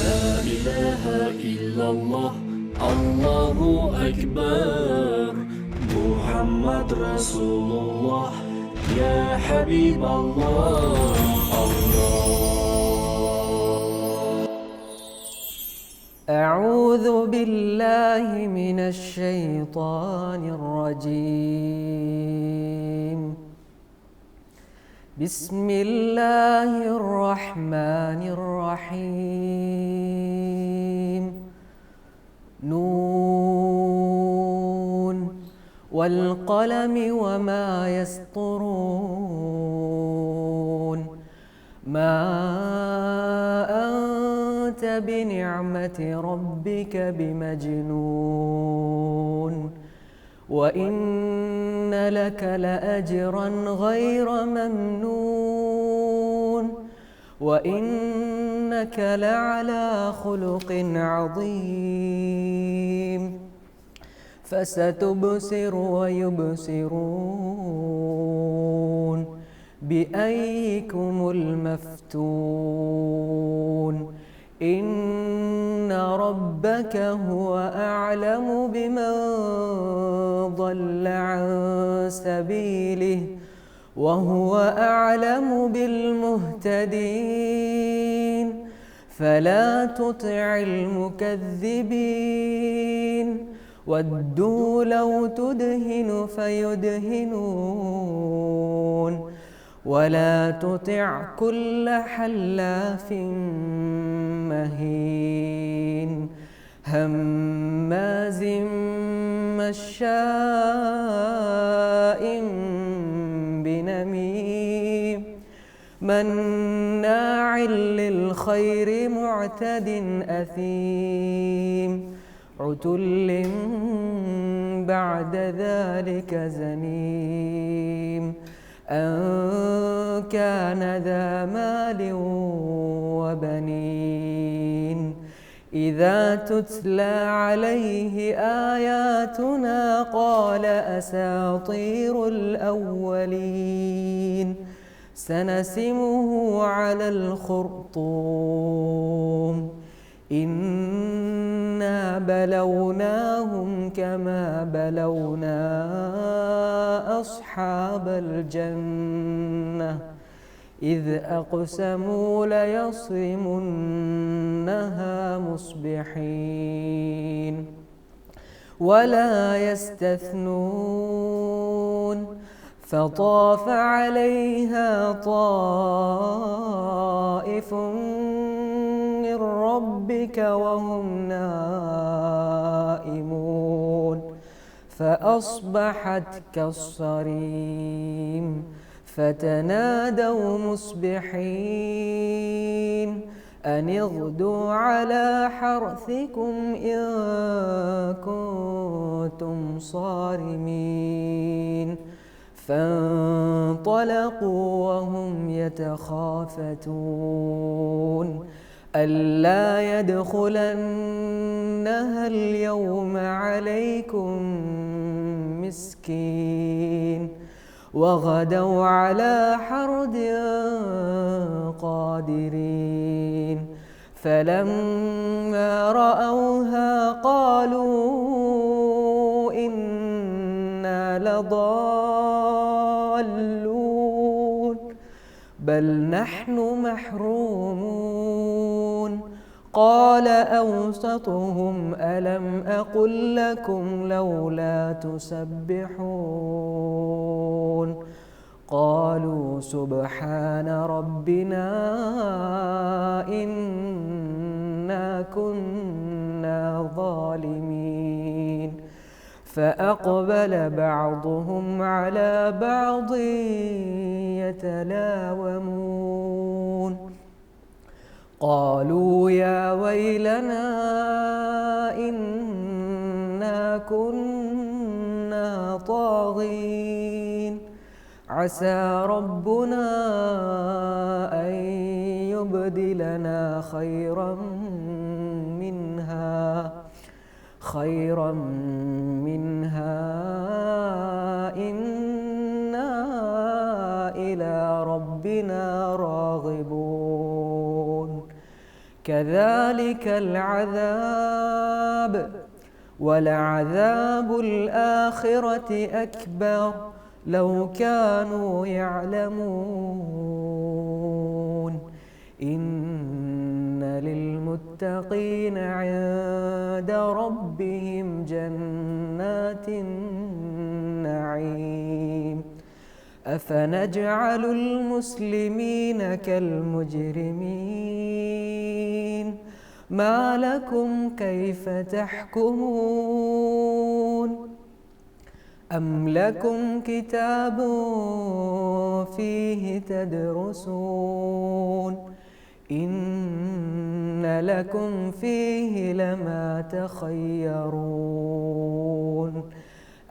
لا إله إلا الله الله أكبر محمد رسول الله يا حبيب الله أعوذ بالله من الشيطان الرجيم. بسم الله الرحمن الرحيم. نون والقلم وما يسطرون. ما أنت بنعمة ربك بمجنون وإن لك لأجرا غير ممنون وإنك لعلى خلق عظيم. فستبصر ويبصرون بأيكم المفتون. إن ربك هو أعلم بمن ضل عن سبيله وهو أعلم بالمهتدين. فلا تطع المكذبين ودوا لو تدهن فيدهنون ولا تطع كل حلاف مهين هماز مشاء بنميم مناع للخير معتد أثيم عتل بعد ذلك زنيم أن كان ذا مال وبنين. إذا تتلى عليه آياتنا قال أساطير الأولين سنسمه على الخرطوم. إنا بلوناهم كما بلونا أصحاب الجنة إذ أقسموا ليصرمنها مصبحين ولا يستثنون. فطاف عليها طائف من ربك وهم نائمون فأصبحت كالصريم. فتنادوا مصبحين أن اغدوا على حرثكم إن كنتم صارمين. فانطلقوا وهم يتخافتون ألا يدخلنها اليوم عليكم مسكين وغدوا على حرد قادرين. فلما رأوها قالوا إنا لضالون بل نحن محرومون. قال أوسطهم ألم أقل لكم لولا تسبحون. قالوا سبحان ربنا إنا كنا ظالمين. فأقبل بعضهم على بعض يتلاومون قالوا يا ويلنا إنا كنا طاغين عسى ربنا أن يبدلنا خيرا منها إنا إلى ربنا راغبون. كذلك العذاب ولعذاب الآخرة أكبر لو كانوا يعلمون إن للمتقين عند ربهم جنات النعيم أفنجعل المسلمين كالمجرمين ما لكم كيف تحكمون أم لكم كتاب فيه تدرسون إن لكم فيه لما تخيرون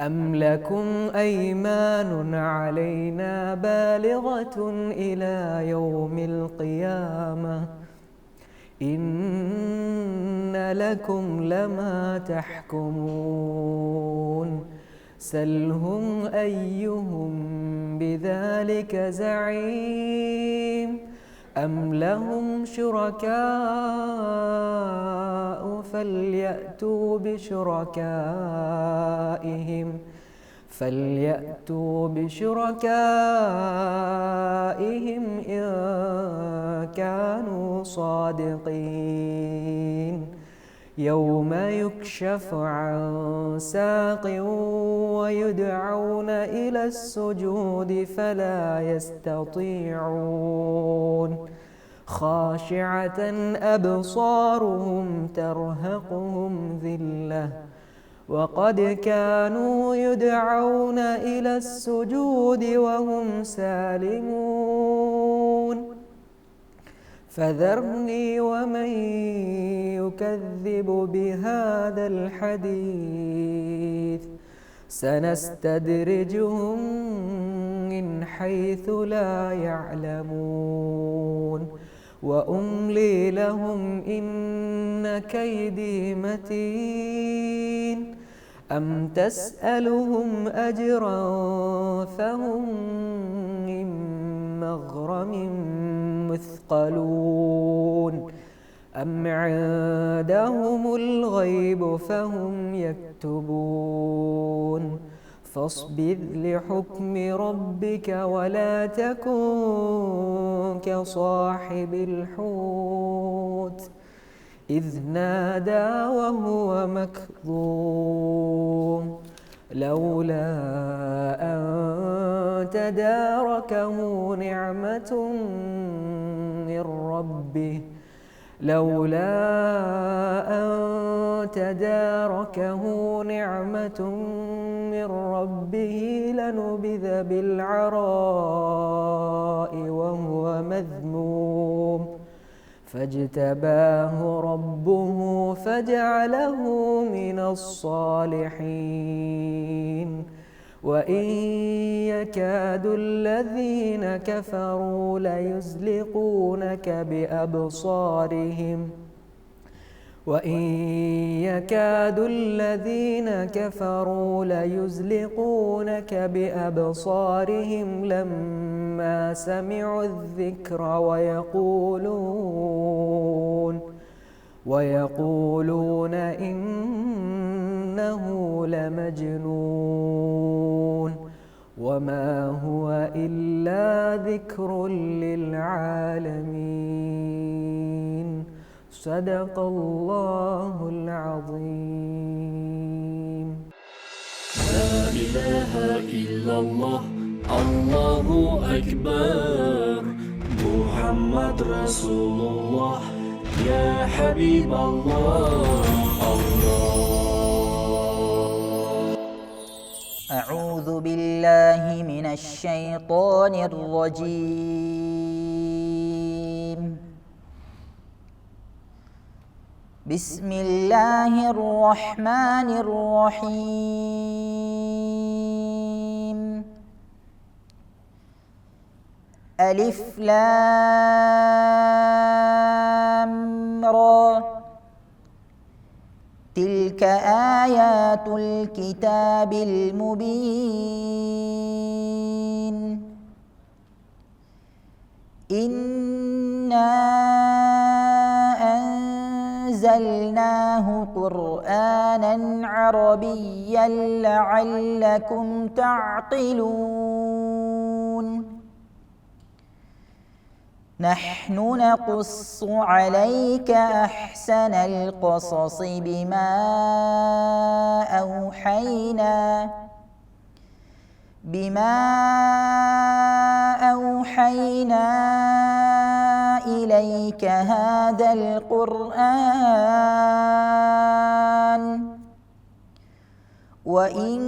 أم لكم أيمان علينا بالغة إلى يوم القيامة إن لكم لما تحكمون سلهم أيهم بذلك زعيم أم لهم شركاء فليأتوا بشركائهم إن كانوا صادقين يوم يكشف عن ساق ويدعون إلى السجود فلا يستطيعون خاشعة أبصارهم ترهقهم ذلة وقد كانوا يدعون إلى السجود وهم سالمون فذرني ومن يكذب بهذا الحديث سنستدرجهم من حيث لا يعلمون وأملي لهم إن كيدي متين أم تسألهم أجرا فهم من مغرم مثقلون أم عندهم الغيب فهم يكتبون فاصبر لحكم ربك ولا تكن كصاحب الحوت إذ نادى وهو مكظوم لولا أن تداركه نعمة من ربه لنبذ بالعراء وهو مذموم فاجتباه ربه فجعله من الصالحين وإن يكاد الذين كفروا ليزلقونك بأبصارهم لما سمعوا الذكر ويقولون إنه لمجنون وما هو إلا ذكر للعالمين صدق الله العظيم لا إله إلا الله الله أكبر محمد رسول الله يا حبيب الله أعوذ بالله من الشيطان الرجيم بسم الله الرحمن الرحيم ألف لام را تلك آيات الكتاب المبين إنا أنزلناه قرآنا عربيا لعلكم تعقلون نحن نقص عليك أحسن القصص بما أوحينا إليك هذا القرآن وإن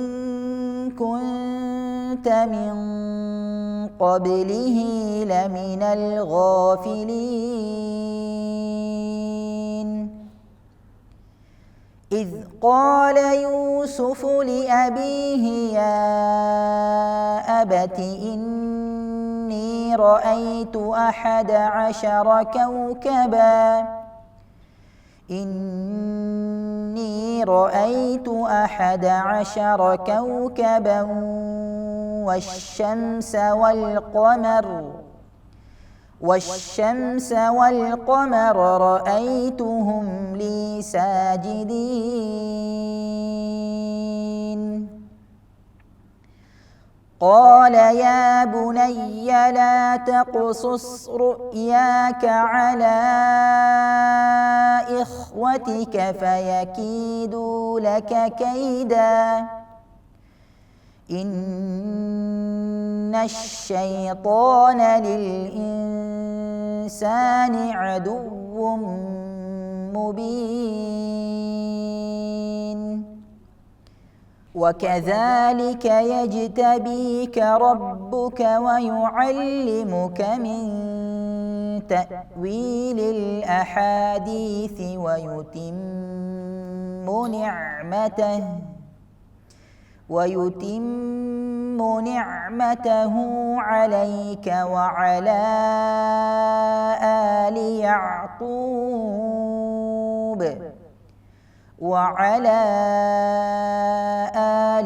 كنت من قبله لمن الغافلين إذ قال يوسف لأبيه يا أبت إني رأيت 11 كوكبا والشمس والقمر رأيتهم لي ساجدين قال يا بني لا تقصص رؤياك على إخوتك فيكيدوا لك كيدا إن الشيطان للإنسان عدو مبين وكذلك يجتبيك ربك ويعلمك من تأويل الأحاديث ويتم نعمته عليك وعلى آل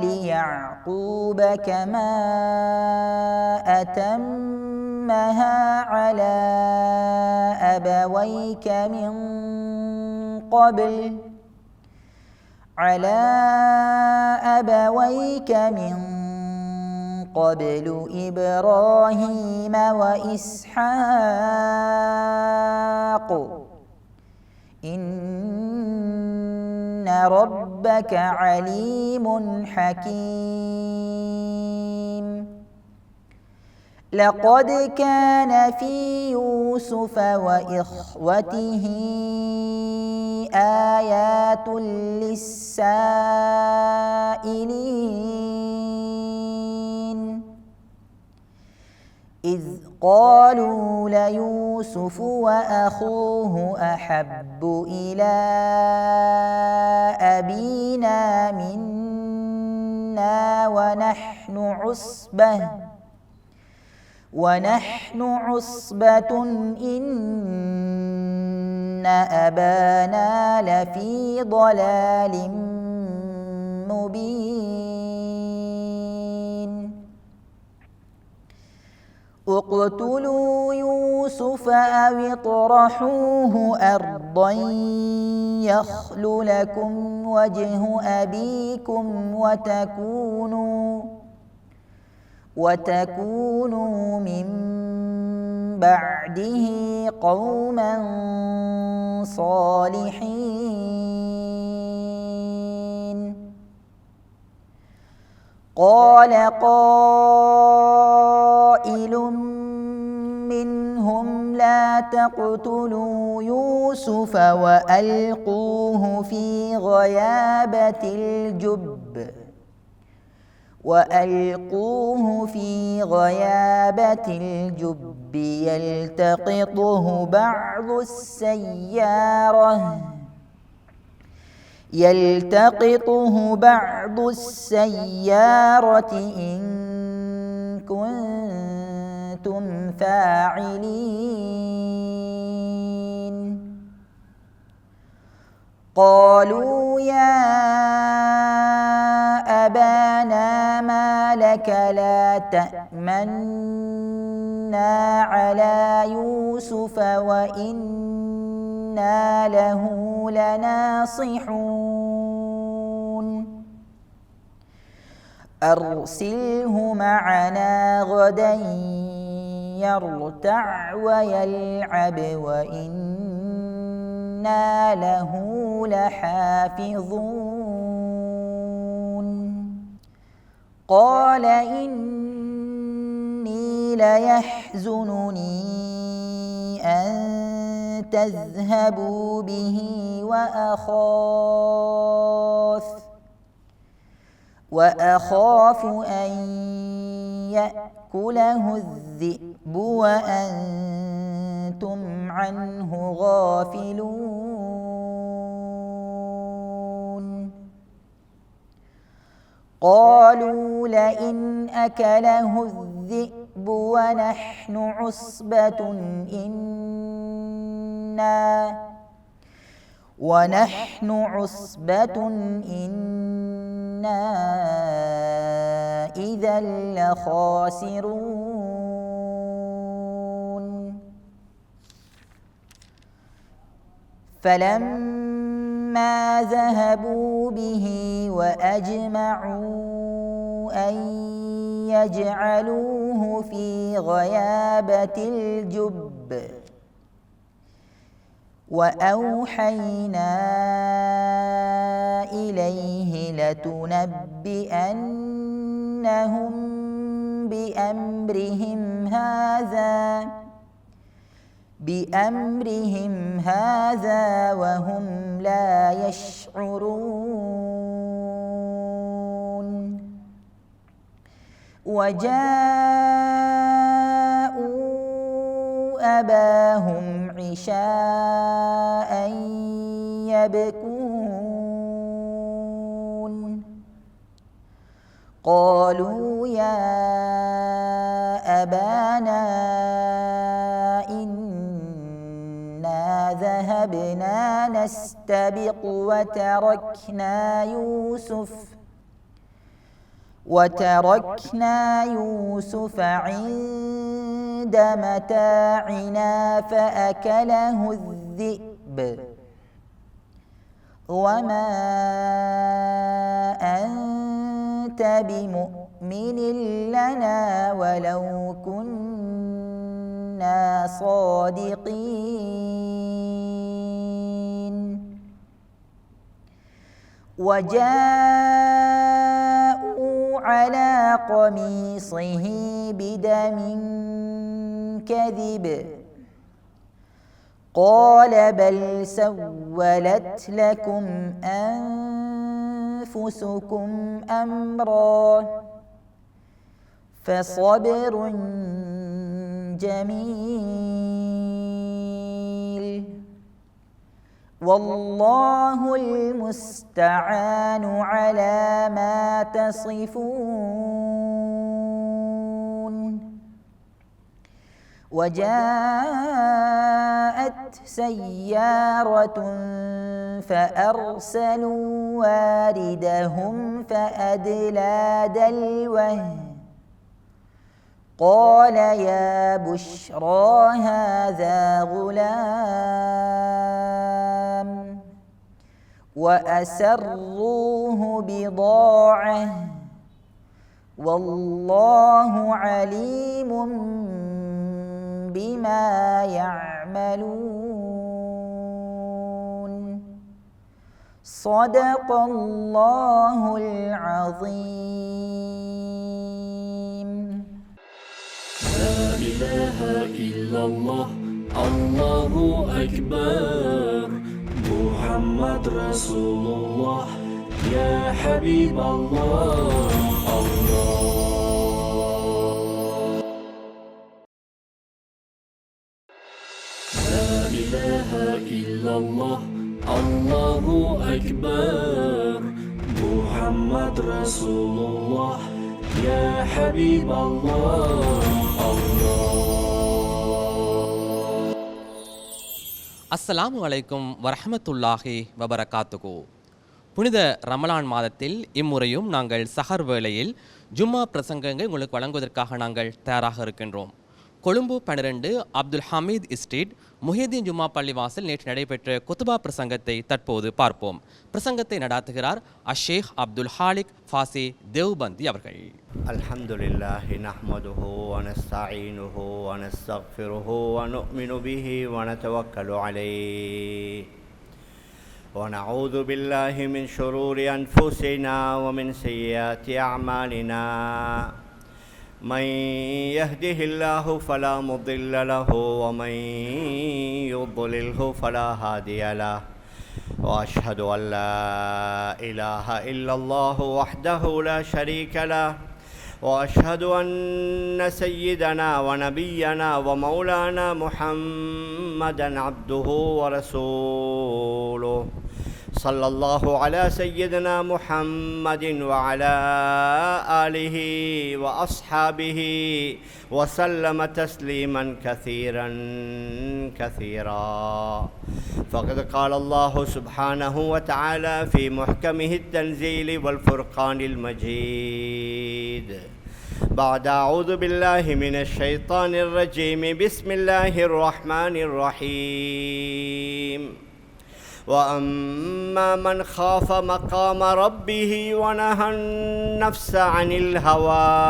يعقوب كما أتمها على أبويك من قبل إبراهيم وإسحاق إن ربك عليم حكيم لقد كان في يوسف وإخوته آيات للسائلين إذ قالوا ليوسف وأخوه أحب إلى أبينا منا ونحن عصبة إن أبانا لفي ضلال مبين اقتلوا يوسف أو اطرحوه أرضا يخل لكم وجه أبيكم وتكونوا من بعده قوما صالحين قال قائل منهم لا تقتلوا يوسف وألقوه في غيابة الجب يلتقطه بعض السيارة إن كنتم فاعلين قالوا يا أبانا ما لك لا تأمنا على يوسف وإنا وإنا له لناصحون أرسله معنا غدا يرتع ويلعب وإنا له لحافظون قال إني ليحزنني أن تذهبوا به وأخاف أن يأكله الذئب وأنتم عنه غافلون قالوا لئن أكله الذئب ونحن عصبة إنا إذا لخاسرون فلما ذهبوا به وأجمعوا أن يجعلوه في غيابة الجب وأوحينا إليه لتنبئنهم بأمرهم هذا وهم لا يشعرون وجاءوا أباهم عشاء يبكون قالوا يا أبانا إنا ذهبنا نستبق وتركنا يوسف عند متاعنا فأكله الذئب وما أنت بمؤمن لنا ولو كنا صادقين وجاءوا على قميصه بدم كذب قال بل سولت لكم أنفسكم أمرا فصبر جميل والله المستعان على ما تصفون وجاءت سيارة فأرسلوا واردهم فأدلى دلوه قال يا بشرى هذا غلام وأسروه بضاعة والله عليم بما يعملون صدق الله العظيم. لا إله إلا الله الله أكبر محمد رسول الله يا حبيب الله لا إله إلا الله الله أكبر محمد رسول الله يا حبيب الله அஸ்ஸலாமு அலைக்கும் வரஹ்மத்துல்லாஹி வபரகாத்துகு. புனித ரமலான் மாதத்தில் இம்முறையும் நாங்கள் சஹர் வேளையில் ஜும்மா பிரசங்கங்கள் உங்களுக்கு வழங்குவதற்காக நாங்கள் தயாராக இருக்கின்றோம். கொழும்பு 12 அப்துல் ஹமீத் ஸ்ட்ரீட் முஹிதீன் ஜும்மா பள்ளிவாசல் நேற்று நடைபெற்ற குத்துபா பிரசங்கத்தை தற்போது பார்ப்போம். பிரசங்கத்தை நடாத்துகிறார் அஷேக் அப்துல் ஹாலிக் ஃபாசி தேவ்பந்தி அவர்கள். அல்ஹம்துலில்லாஹி நஹ்மதுஹு வ நஸ்தஈனுஹு வ நஸ்தக்ஃபிருஹு வ நுஅ்மினு பிஹி வ நதவக்கலு அலைஹி வ நஊது பில்லாஹி மின் ஷுரூரி அன்ஃபுஸினா வ மின் ஸய்யிஆத்தி அஅமாலினா من يهده الله فلا مضل له ومن يضلله فلا هادي له وأشهد أن لا إله إلا الله وحده لا شريك له وأشهد أن سيدنا ونبينا ومولانا محمدا عبده ورسوله صلى الله على سيدنا محمد وعلى آله وأصحابه وسلم تسليما كثيرا كثيرا فقد قال الله سبحانه وتعالى في محكمه التنزيل والفرقان المجيد بعد أعوذ بالله من الشيطان الرجيم بسم الله الرحمن الرحيم وأما من خاف مقام ربه ونهى النفس عن الهوى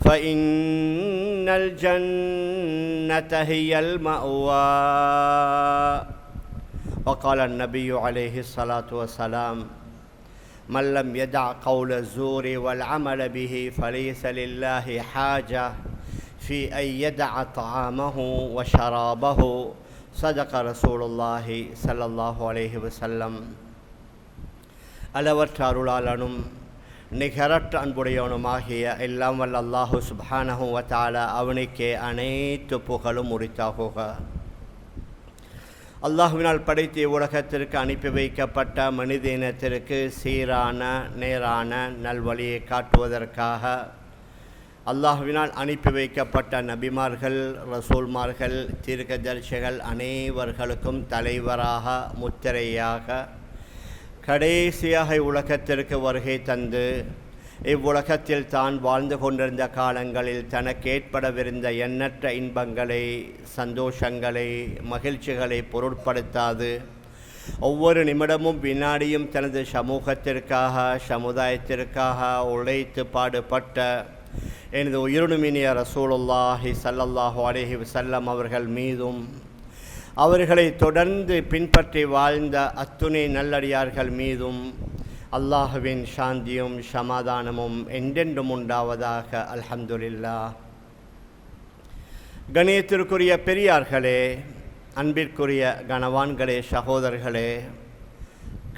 فإن الجنة هي المأوى وقال النبي عليه الصلاة والسلام من لم يدع قول الزور والعمل به فليس لله حاجة في أن يدع طعامه وشرابه صدق رسول الله صلى الله عليه وسلم. அளவற்ற அருளாளனும் நிகரற்ற அன்புடையவனுமாகிய எல்லாம் வல்ல அல்லாஹு சுப்ஹானஹு வ தஆலா அவனுக்கே அனைத்து புகழும் உரித்தாகுக. அல்லாஹுவினால் படைத்த உலகத்திற்கு அனுப்பி வைக்கப்பட்ட மனித இனத்திற்கு சீரான நேரான நல்வழியை காட்டுவதற்காக அல்லாஹுவினால் அனுப்பி வைக்கப்பட்ட நபிமார்கள், ரசூல்மார்கள், தீர்க்கதரிசிகள் அனைவர்களுக்கும் தலைவராக முத்திரையாக கடைசியாக உலகத்திற்கு வருகை தந்து இவ்வுலகத்தில் தான் வாழ்ந்து கொண்டிருந்த காலங்களில் தனக்கு ஏற்படவிருந்த எண்ணற்ற இன்பங்களை, சந்தோஷங்களை, மகிழ்ச்சிகளை பொருட்படுத்தாது ஒவ்வொரு நிமிடமும் வினாடியும் தனது சமூகத்திற்காக, சமுதாயத்திற்காக உழைத்து பாடுபட்ட எனது உயிருணுமினிய ரசூலுல்லாஹி ஸல்லல்லாஹு அலைஹி வஸல்லம் அவர்கள் மீதும் அவர்களை தொடர்ந்து பின்பற்றி வாழ்ந்த அத்துணை நல்லடியார்கள் மீதும் அல்லாஹுவின் சாந்தியும் சமாதானமும் என்றென்றும் உண்டாவதாக. அல்ஹம்துலில்லாஹ். கணியத்திற்குரிய பெரியார்களே, அன்பிற்குரிய கனவான்களே, சகோதரர்களே,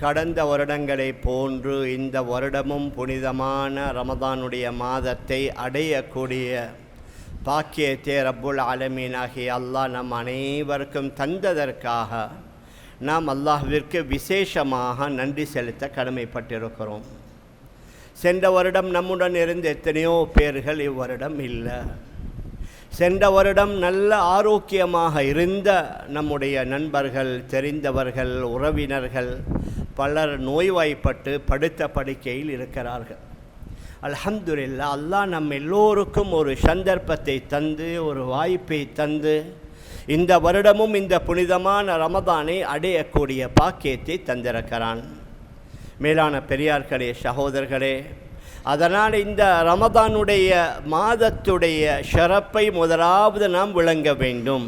கடந்த வருடங்களை போன்று இந்த வருடமும் புனிதமான ரமதானுடைய மாதத்தை அடையக்கூடிய பாக்கியத்தை ரப்புல் ஆலமீனாகிய அல்லாஹ் நம் அனைவருக்கும் தந்ததற்காக நாம் அல்லாஹ்விற்கு விசேஷமாக நன்றி செலுத்த கடமைப்பட்டிருக்கிறோம். சென்ற வருடம் நம்முடன் இருந்த எத்தனையோ பேர்கள் இவ்வருடம் இல்லை. சென்ற வருடம் நல்ல ஆரோக்கியமாக இருந்த நம்முடைய நண்பர்கள், தெரிந்தவர்கள், உறவினர்கள் பலர் நோய்வாய்ப்பட்டு படுத்த படுக்கையில் இருக்கிறார்கள். அல்ஹம்துலில்லாஹ், அல்லாஹ் நம் எல்லோருக்கும் ஒரு சந்தர்ப்பத்தை தந்து, ஒரு வாய்ப்பை தந்து இந்த வருடமும் இந்த புனிதமான ரமதானை அடையக்கூடிய பாக்கியத்தை தந்திருக்கிறான். மேலான பெரியார்களே, சகோதரர்களே, அதனால் இந்த ரமதானுடைய மாதத்துடைய ஷரப்பை முதலாவது நாம் விளங்க வேண்டும்.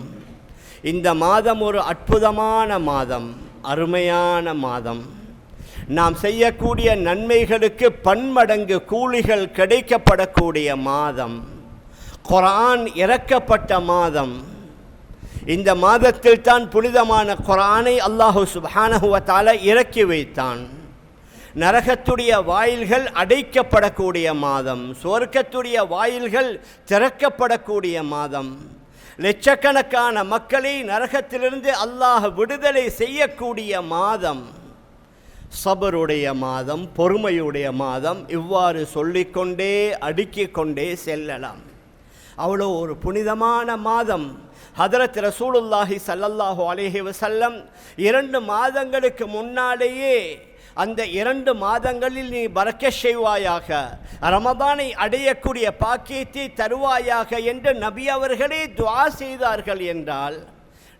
இந்த மாதம் ஒரு அற்புதமான மாதம், அருமையான மாதம். நாம் செய்யக்கூடிய நன்மைகளுக்கு பன்மடங்கு கூலிகள் கிடைக்கப்படக்கூடிய மாதம். குர்ஆன் இறக்கப்பட்ட மாதம். இந்த மாதத்தில் தான் புனிதமான குர்ஆனை அல்லாஹு சுப்ஹானஹு வ தஆலா இறக்கி வைத்தான். நரகத்துடைய வாயில்கள் அடைக்கப்படக்கூடிய மாதம், சொர்க்கத்துடைய வாயில்கள் திறக்கப்படக்கூடிய மாதம், லட்சக்கணக்கான மக்களை நரகத்திலிருந்து அல்லாஹ் விடுதலை செய்யக்கூடிய மாதம், சபருடைய மாதம், பொறுமையுடைய மாதம். இவ்வாறு சொல்லிக்கொண்டே அடுக்கிக் கொண்டே செல்லலாம். அவ்வளோ ஒரு புனிதமான மாதம். ஹதரத் ரசூலுல்லாஹி ஸல்லல்லாஹு அலைஹி வஸல்லம் 2 மாதங்களுக்கு முன்னாலேயே அந்த 2 மாதங்களில் நீ பரக்கத் செய்வாயாக, ரமதானை அடையக்கூடிய பாக்கியத்தை தருவாயாக என்று நபி அவர்களே துஆ செய்தார்கள் என்றால்,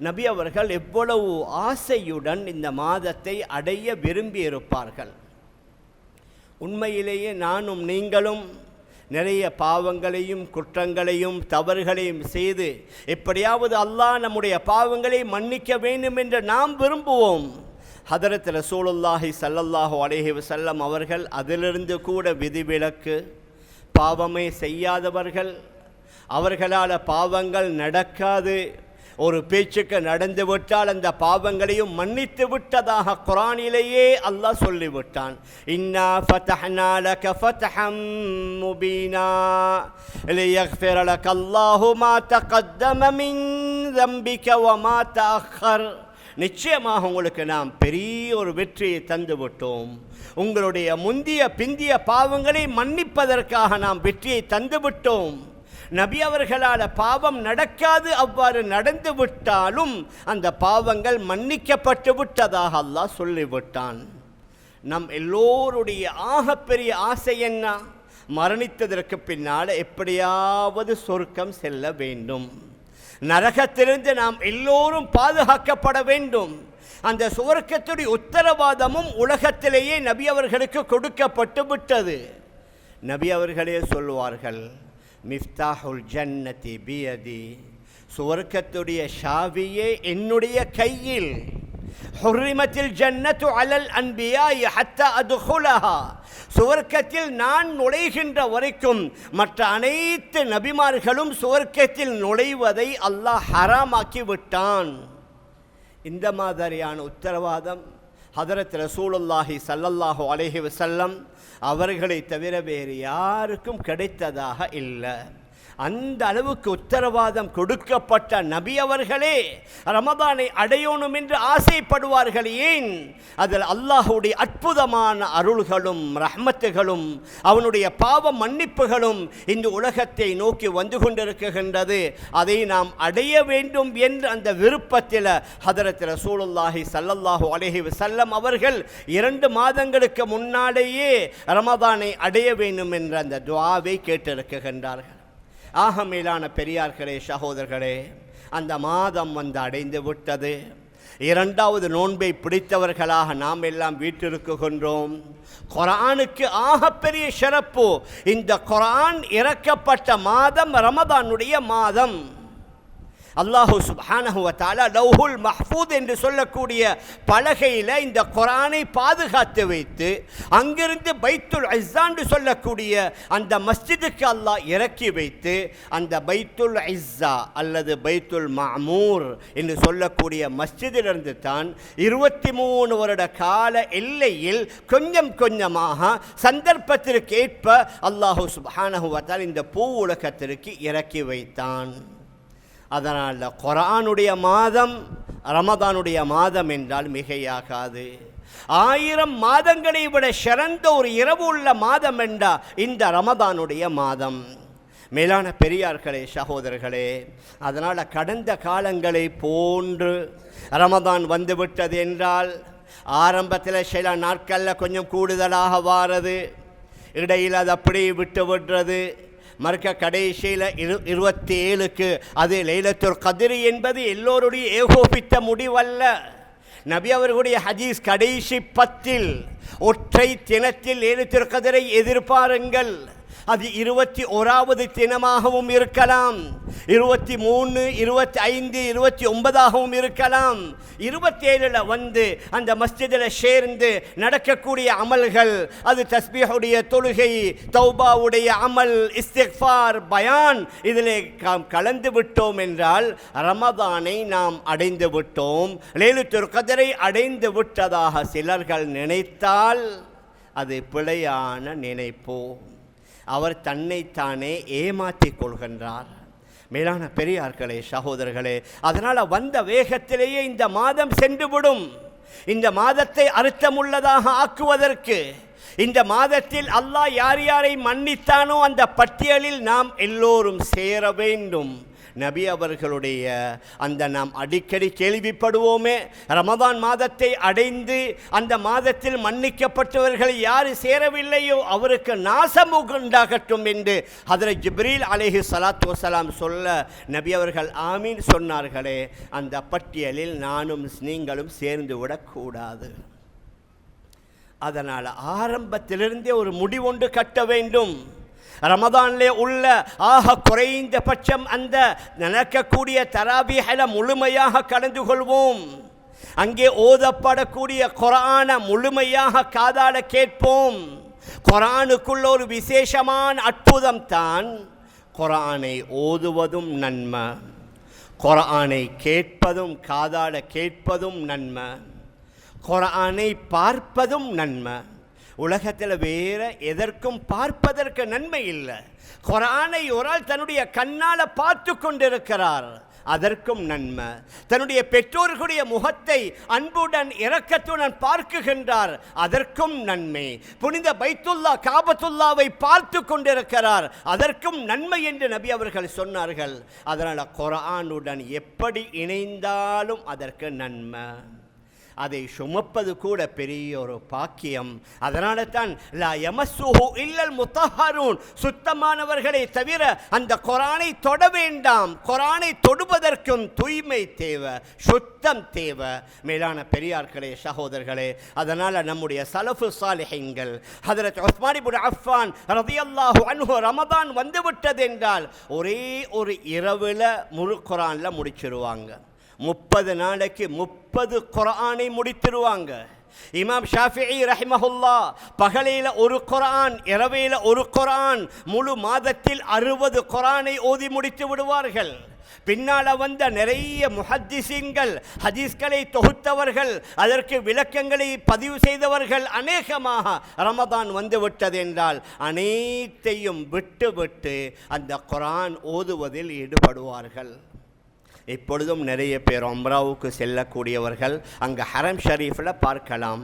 நபி அவர்கள் எவ்வளவு ஆசையுடன் இந்த மாதத்தை அடைய விரும்பியிருப்பார்கள். உண்மையிலேயே நானும் நீங்களும் நிறைய பாவங்களையும் குற்றங்களையும் தவறுகளையும் செய்து எப்படியாவது அல்லாஹ் நம்முடைய பாவங்களை மன்னிக்க வேண்டும் என்று நாம் விரும்புவோம். ஹதரத் ரசூலுல்லாஹி ஸல்லல்லாஹு அலைஹி வஸல்லம் அவர்கள் அதிலிருந்து கூட விதிவிலக்கு. பாவமே செய்யாதவர்கள், அவர்களால் பாவங்கள் நடக்காது, ஒரு பேச்சுக்கு நடந்துவிட்டால் அந்த பாவங்களையும் மன்னித்து விட்டதாக குர்ஆனிலேயே அல்லாஹ் சொல்லிவிட்டான். இன்னா ஃபதஹ்னா லக ஃபத்ஹம் முபீனா லியக்ஃபிர லக அல்லாஹு மா தகத்தம மின் ذنبك வமா தஅخر. நிச்சயமாக உங்களுக்கு நாம் பெரிய ஒரு வெற்றியை தந்து விட்டோம். உங்களுடைய முந்திய பிந்திய பாவங்களை மன்னிப்பதற்காக நாம் வெற்றியை தந்து விட்டோம். நபி அவர்களால் பாவம் நடக்காது, அவ்வாறு நடந்து விட்டாலும் அந்த பாவங்கள் மன்னிக்கப்பட்டு விட்டதாக அல்லாஹ் சொல்லிவிட்டான். நம் எல்லோருடைய ஆகப்பெரிய ஆசை என்ன? மரணித்ததற்கு பின்னால் எப்படியாவது சொர்க்கம் செல்ல வேண்டும், நரகத்திலிருந்து நாம் எல்லோரும் பாதுகாக்கப்பட வேண்டும். அந்த சுவர்க்கத்துடைய உத்தரவாதமும் உலகத்திலேயே நபி அவர்களுக்கு கொடுக்கப்பட்டு விட்டது. நபி அவர்களே சொல்வார்கள், மிஃப்தாஹுல் ஜன்னதி பியதி, சுவர்க்கத்துடைய ஷாவியே என்னுடைய கையில். ஹுர்ரிமத்தில் ஜன்னத்து அலல் அன்பியாய் ஹத்தா அதுகுலஹா, சுவர்க்கத்தில் நான் நுழைகின்ற வரைக்கும் மற்ற அனைத்து நபிமார்களும் சுவர்க்கத்தில் நுழைவதை அல்லாஹ் ஹராமாக்கி விட்டான். இந்த மாதிரியான உத்தரவாதம் ஹதரத் ரசூலுல்லாஹி ஸல்லல்லாஹு அலைஹி வஸல்லம் அவர்களை தவிர வேறு யாருக்கும் கிடைத்ததாக இல்லை. அந்த அளவுக்கு உத்தரவாதம் கொடுக்கப்பட்ட நபி அவர்களே ரமதானை அடையணும் என்று ஆசைப்படுவார்கள். ஏன்? அதில் அல்லாஹுடைய அற்புதமான அருள்களும் ரஹ்மத்துகளும் அவனுடைய பாவ மன்னிப்புகளும் இந்த உலகத்தை நோக்கி வந்து கொண்டிருக்கின்றது. அதை நாம் அடைய வேண்டும் என்ற அந்த விருப்பத்தில் ஹதரத் ரசூலுல்லாஹி ஸல்லல்லாஹு அலைஹி வஸல்லம் அவர்கள் 2 மாதங்களுக்கு முன்னாலேயே ரமதானை அடைய வேண்டும் என்ற அந்த துஆவை கேட்டிருக்கின்றார்கள். ஆக மேலான பெரியார்களே, சகோதரர்களே, அந்த மாதம் வந்து அடைந்து விட்டது. 2வது நோன்பை பிடித்தவர்களாக நாம் எல்லாம் வீட்டிருக்கின்றோம். குர்ஆனுக்கு ஆகப்பெரிய சிறப்பு. இந்த குர்ஆன் இறக்கப்பட்ட மாதம் ரமதானுடைய மாதம். அல்லாஹு சுப்ஹானஹு வ தஆலா லவ்ஹுல் மஹ்ஃபூத் என்று சொல்லக்கூடிய பலகையில் இந்த குர்ஆனை பாதுகாத்து வைத்து அங்கிருந்து பைத்துல் இஸ்ஸா என்று சொல்லக்கூடிய அந்த மஸ்ஜிதுக்கு அல்லாஹ் இறக்கி வைத்து அந்த பைத்துல் இஸ்ஸா அல்லது பைத்துல் மஅமூர் என்று சொல்லக்கூடிய மஸ்ஜிதிலிருந்து தான் 23 வருட கால எல்லையில் கொஞ்சம் கொஞ்சமாக சந்தர்ப்பத்திற்கு ஏற்ப அல்லாஹு சுப்ஹானஹு வ தஆலா இந்த பூ உலகத்திற்கு இறக்கி வைத்தான். அதனால் குர்ஆனுடைய மாதம் ரமதானுடைய மாதம் என்றால் மிகையாகாது. 1000 மாதங்களை விட சிறந்த ஒரு இரவு உள்ள மாதம் என்றா இந்த ரமதானுடைய மாதம். மேலான பெரியார்களே, சகோதரர்களே, அதனால் கடந்த காலங்களை போன்று ரமதான் வந்துவிட்டது என்றால் ஆரம்பத்தில் சில நாட்களில் கொஞ்சம் கூடுதலாக வாரது, இடையில் அது அப்படியே விட்டு விடுறது, மறுக்க கடைசியில் 27க்கு அது லைலத்துல் கத்ர் என்பது எல்லோருடைய ஏகோபித்த முடிவல்ல. நபி அவர்களுடைய ஹதீஸ் கடைசி 10 ஒற்றை தினத்தில் லைலத்துல் கத்ரை எதிர்பாருங்கள். அது 21வது தினமாகவும் இருக்கலாம், 23, 25, 29ஆகவும் இருக்கலாம். 27ல் வந்து அந்த மஸ்ஜிதில் சேர்ந்து நடக்கக்கூடிய அமல்கள், அது தஸ்பீஹுடைய தொழுகை, தௌபாவுடைய அமல், இஸ்திக்ஃபார், பயான், இதிலே கலந்து விட்டோம் என்றால் ரமதானை நாம் அடைந்து விட்டோம், லைலத்துல் கத்ரை அடைந்து விட்டதாக சிலர்கள் நினைத்தால் அது பிழையான நினைப்போ. அவர் தன்னைத்தானே ஏமாற்றிக் கொள்கின்றார். மேலான பெரியார்களே, சகோதரர்களே, அதனால் வந்த வேகத்திலேயே இந்த மாதம் சென்றுவிடும். இந்த மாதத்தை அர்த்தமுள்ளதாக ஆக்குவதற்கு இந்த மாதத்தில் அல்லாஹ் யார் யாரை மன்னித்தானோ அந்த பட்டியலில் நாம் எல்லோரும் சேர வேண்டும். நபி அவர்களுடைய அந்த நாம் அடிக்கடி கேள்விப்படுவோமே, ரமதான் மாதத்தை அடைந்து அந்த மாதத்தில் மன்னிக்கப்பட்டவர்கள் யார் சேரவில்லையோ அவருக்கு நாசம் உண்டாகட்டும் என்று ஹதரத் ஜிப்ரீல் அலைஹி ஸலாத்து வஸலாம் சொல்ல நபி அவர்கள் ஆமீன் சொன்னார்களே, அந்த பட்டியலில் நானும் நீங்களும் சேர்ந்து விடக்கூடாது. அதனால் ஆரம்பத்திலிருந்தே ஒரு முடிவொன்று கட்ட வேண்டும். ரமதானிலே உள்ள ஆக குறைந்தபட்சம் அந்த நடக்கக்கூடிய தராபீஹில முழுமையாக கலந்து கொள்வோம். அங்கே ஓதப்படக்கூடிய குர்ஆனை முழுமையாக காதால கேட்போம். குர்ஆனுக்குள்ள ஒரு விசேஷமான அற்புதம் தான் குர்ஆனை ஓதுவதும் நன்மை, குர்ஆனை கேட்பதும் காதால கேட்பதும் நன்மை, குர்ஆனை பார்ப்பதும் நன்மை. உலகத்தில் வேற எதற்கும் பார்ப்பதற்கு நன்மை இல்லை. குர்ஆனை ஒரு ஆள் தன்னுடைய கண்ணால் பார்த்து கொண்டிருக்கிறார், அதற்கும் நன்மை. தன்னுடைய பெற்றோர்களுடைய முகத்தை அன்புடன் இரக்கத்துடன் பார்க்குகின்றார், அதற்கும் நன்மை. புனித பைத்துல்லா காபத்துல்லாவை பார்த்து கொண்டிருக்கிறார், அதற்கும் நன்மை என்று நபி அவர்கள் சொன்னார்கள். அதனால் குர்ஆனுடன் எப்படி இணைந்தாலும் அதற்கு நன்மை. அதை சுமப்பது கூட பெரிய ஒரு பாக்கியம். அதனால தான் லா யமஸ்ஸுஹு இல்லல் முத்தஹ்ஹரூன், சுத்தமானவர்களை தவிர அந்த குர்ஆனை தொட வேண்டாம். குர்ஆனை தொடுவதற்கும் தூய்மை தேவை, சுத்தம் தேவை. மேலான பெரியார்களே, சகோதரர்களே, அதனால் நம்முடைய சலஃபு சாலிஹீன்கள் ஹஜ்ரத் உஸ்மான் இப்னு அஃபான் ரலியல்லாஹு அன்ஹு ரமதான் வந்துவிட்டது என்றால் ஒரே ஒரு இரவில் முழு குர்ஆனில் முடிச்சிருவாங்க. 30 நாளைக்கு 30 குர்ஆனை முடித்திருவாங்க. இமாம் ஷாஃபிஈ ரஹிமஹுல்லா பகலில் ஒரு குர்ஆன், இரவையில் ஒரு குர்ஆன், முழு மாதத்தில் 60 குர்ஆனை ஓதி முடித்து விடுவார்கள். பின்னால் வந்த நிறைய முஹத்திஸீன்கள், ஹதீஸ்களை தொகுத்தவர்கள், அதற்கு விளக்கங்களை பதிவு செய்தவர்கள் அநேகமாக ரமதான் வந்து விட்டது என்றால் அனைத்தையும் விட்டு அந்த குர்ஆன் ஓதுவதில் ஈடுபடுவார்கள். இப்பொழுதும் நிறைய பேர் உம்ராவுக்கு செல்லக்கூடியவர்கள் அங்கே ஹரம் ஷரீஃபில் பார்க்கலாம்.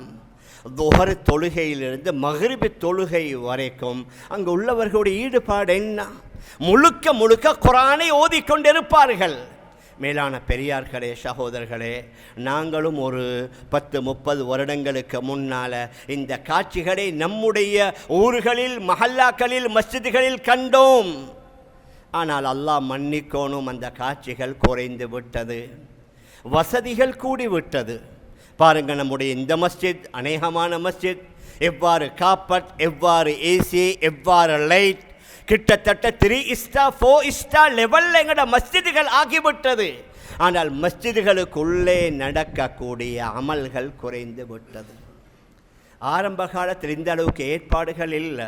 துஹர் தொழுகையிலிருந்து மக்ரிப் தொழுகை வரைக்கும் அங்கு உள்ளவர்களுடைய ஈடுபாடு என்ன? முழுக்க குர்ஆனை ஓதிக்கொண்டிருப்பார்கள். மேலான பெரியார்களே, சகோதரர்களே, நாங்களும் ஒரு 10-30 வருடங்களுக்கு முன்னால் இந்த காட்சிகளை நம்முடைய ஊர்களில், மஹல்லாக்களில், மஸ்ஜிதுகளில் கண்டோம். ஆனால் அல்லாஹ் மன்னிக்கோனும், அந்த காட்சிகள் குறைந்து விட்டது, வசதிகள் கூடிவிட்டது. பாருங்கள், நம்முடைய இந்த மஸ்ஜித், அநேகமான மஸ்ஜித், எவ்வாறு காப்பட், எவ்வாறு ஏசி, எவ்வாறு லைட், கிட்டத்தட்ட 3 ஸ்டார் 4 ஸ்டார் லெவலில் எங்களோட மஸ்ஜிதுகள் ஆகிவிட்டது. ஆனால் மஸ்ஜிதுகளுக்குள்ளே நடக்கக்கூடிய அமல்கள் குறைந்து விட்டது. ஆரம்ப காலத்தில் இந்த அளவுக்கு ஏற்பாடுகள் இல்லை.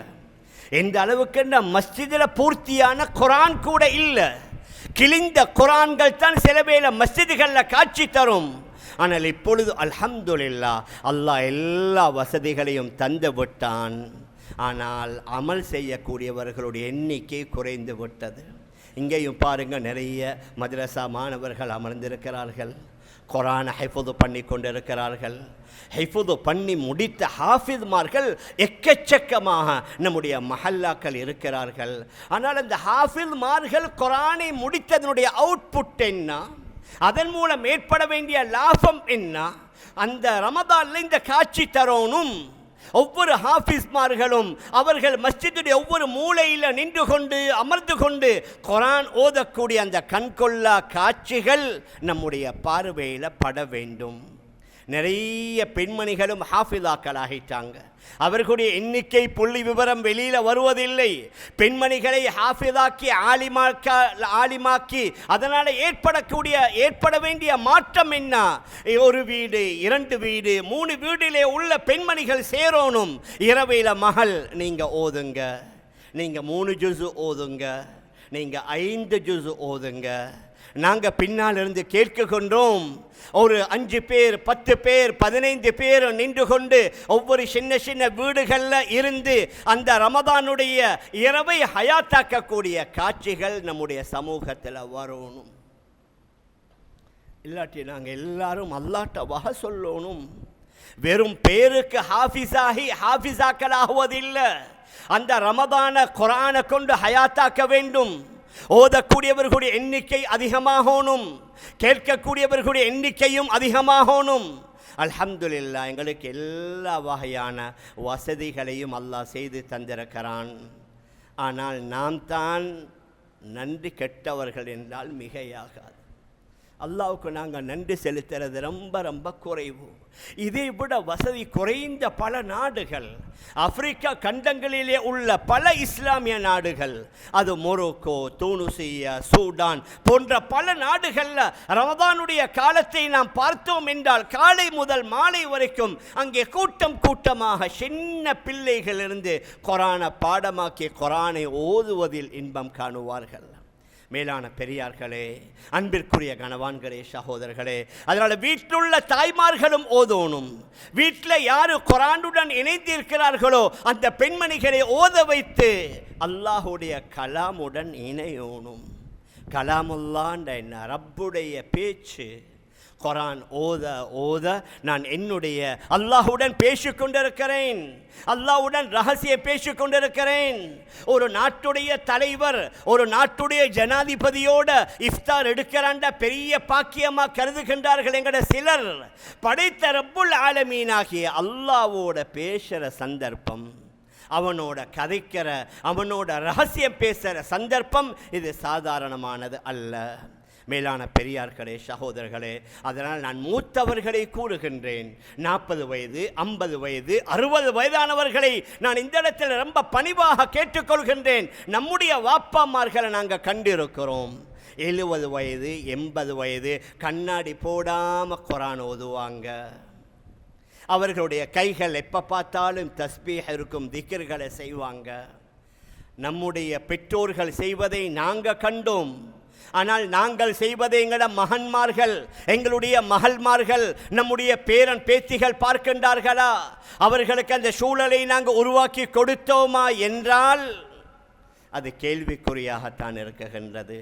இந்த அளவுக்கு மஸ்ஜிதில் பூர்த்தியான குர்ஆன் கூட இல்லை. கிழிந்த குர்ஆன்கள் தான் சில வேளை மஸ்ஜிதுகளில் காட்சி தரும். ஆனால் இப்பொழுது அல்ஹம்துலில்லாஹ், அல்லாஹ் எல்லா வசதிகளையும் தந்து விட்டான். ஆனால் அமல் செய்யக்கூடியவர்களுடைய எண்ணிக்கை குறைந்து விட்டது. இங்கேயும் பாருங்கள், நிறைய மதரசா மாணவர்கள் அமர்ந்திருக்கிறார்கள், குர்ஆனை ஹிஃப்து பண்ணி கொண்டிருக்கிறார்கள். ஹிஃப்து பண்ணி முடித்த ஹாஃபிஸ்மார்கள் எக்கச்சக்கமாக நம்முடைய மஹல்லாக்கள் இருக்கிறார்கள். ஆனால் அந்த ஹாஃபிஸ்மார்கள் குர்ஆனை முடித்ததனுடைய அவுட்புட் என்ன? அதன் மூலம் ஏற்பட வேண்டிய லாபம் என்ன? அந்த ரமதானில் இந்த காட்சி தரோனும் ஒவ்வொரு ஹாஃபிஸ்மார்களும் அவர்கள் மஸ்ஜிதுடைய ஒவ்வொரு மூலையில் நின்று கொண்டு அமர்ந்து கொண்டு குர்ஆன் ஓதக்கூடிய அந்த கண்கொள்ளா காட்சிகள் நம்முடைய பார்வையில் பட வேண்டும். நிறைய பெண்மணிகளும் ஹாஃபிதாக்கள் ஆகிட்டாங்க. அவர்களுடைய எண்ணிக்கை புள்ளி விவரம் வெளியில் வருவதில்லை. பெண்மணிகளை ஹாஃபிதாக்கி ஆலிமாக்கி அதனால் ஏற்பட வேண்டிய மாற்றம் என்ன? ஒரு வீடு, 2 வீடு, 3 வீடிலே உள்ள பெண்மணிகள் சேரோனும். இரவையில் மகள், நீங்கள் ஓதுங்க, நீங்கள் 3 ஜுஸு ஓதுங்க, நீங்கள் 5 ஜுஸு ஓதுங்க. நாங்கள் பின்னால் இருந்து கேட்கின்றோம். ஒரு 5 பேர், 10 பேர், 15 பேர் நின்று கொண்டு ஒவ்வொரு சின்ன வீடுகளில் இருந்து அந்த ரமதானுடைய இரவை ஹயாத்தாக்கக்கூடிய காட்சிகள் நம்முடைய சமூகத்தில் வரணும். இல்லாட்டி நாங்கள் எல்லாரும் அல்லாஹ்ட்ட வஹ சொல்லணும். வெறும் பேருக்கு ஹாஃபிஸாக்களாகுவதில்லை. அந்த ரமதான குர்ஆனை கொண்டு ஹயாத்தாக்க வேண்டும். ஓதக்கூடியவர்களுடைய எண்ணிக்கை அதிகமாகணும், கேட்கக்கூடியவர்களுடைய எண்ணிக்கையும் அதிகமாகணும். அல்ஹம்துலில்லாஹ், எங்களுக்கு எல்லா வகையான வசதிகளையும் அல்லாஹ் செய்து தந்திருக்கிறான். ஆனால் நாம் தான் நன்றி கெட்டவர்கள் என்றால் மிகையாகாது. அல்லாஹ்வுக்கு நாங்கள் நன்றி செலுத்துறது ரொம்ப ரொம்ப குறைவு. இதை விட வசதி குறைந்த பல நாடுகள், ஆப்பிரிக்கா கண்டங்களிலே உள்ள பல இஸ்லாமிய நாடுகள், அது மொரோக்கோ, தூனுசியா, சூடான் போன்ற பல நாடுகளில் ரமதானுடைய காலத்தை நாம் பார்த்தோம் என்றால் காலை முதல் மாலை வரைக்கும் அங்கே கூட்டம் கூட்டமாக சின்ன பிள்ளைகளிலிருந்து குரானை பாடமாக்கி குரானை ஓதுவதில் இன்பம் காணுவார்கள். மேலான பெரியார்களே, அன்பிற்குரிய கணவான்களே, சகோதரர்களே, அதனால் வீட்டிலுள்ள தாய்மார்களும் ஓதோனும். வீட்டில் யார் குரானுடன் இணைந்திருக்கிறார்களோ அந்த பெண்மணிகளை ஓத வைத்து அல்லாஹுடைய கலாமுடன் இணையோனும். கலாமுல்லான்ற என்ன? ரப்புடைய பேச்சு. குரான் ஓத ஓத நான் என்னுடைய அல்லாஹுடன் பேசிக்கொண்டிருக்கிறேன், அல்லாஹுடன் ரகசிய பேசிக்கொண்டிருக்கிறேன். ஒரு நாட்டுடைய தலைவர், ஒரு நாட்டுடைய ஜனாதிபதியோட இஃப்தார் எடுக்கிறாண்ட பெரிய பாக்கியமாக கருதுகின்றார்கள் எங்கட சிலர். படைத்த ரப்புல் ஆலமீனாகிய அல்லாஹ்வோட பேசுகிற சந்தர்ப்பம், அவனோட கதைக்கிற, அவனோட ரகசியம் பேசுகிற சந்தர்ப்பம் இது சாதாரணமானது அல்ல. மேலான பெரியார்களே, சகோதரர்களே, அதனால் நான் மூத்தவர்களை கூறுகின்றேன். 40 வயது, 50 வயது, 60 வயதானவர்களை நான் இந்த இடத்தில் ரொம்ப பணிவாக கேட்டுக்கொள்கின்றேன். நம்முடைய வாப்பாமார்களை நாங்கள் கண்டிருக்கிறோம். 70 வயது, 80 வயது கண்ணாடி போடாமல் குரான் ஓதுவாங்க. அவர்களுடைய கைகள் எப்போ பார்த்தாலும் தஸ்பீஹ் இருக்கும், திக்ர்களை செய்வாங்க. நம்முடைய பெற்றோர்கள் செய்வதை நாங்கள் கண்டோம். ஆனால் நாங்கள் செய்வதை எங்களோட மகன்மார்கள், எங்களுடைய மகள்மார்கள், நம்முடைய பேரன் பேத்திகள் பார்க்கின்றார்களா? அவர்களுக்கு அந்த சூழலை நாங்கள் உருவாக்கி கொடுத்தோமா என்றால் அது கேள்விக்குறியாகத்தான் இருக்குகின்றது.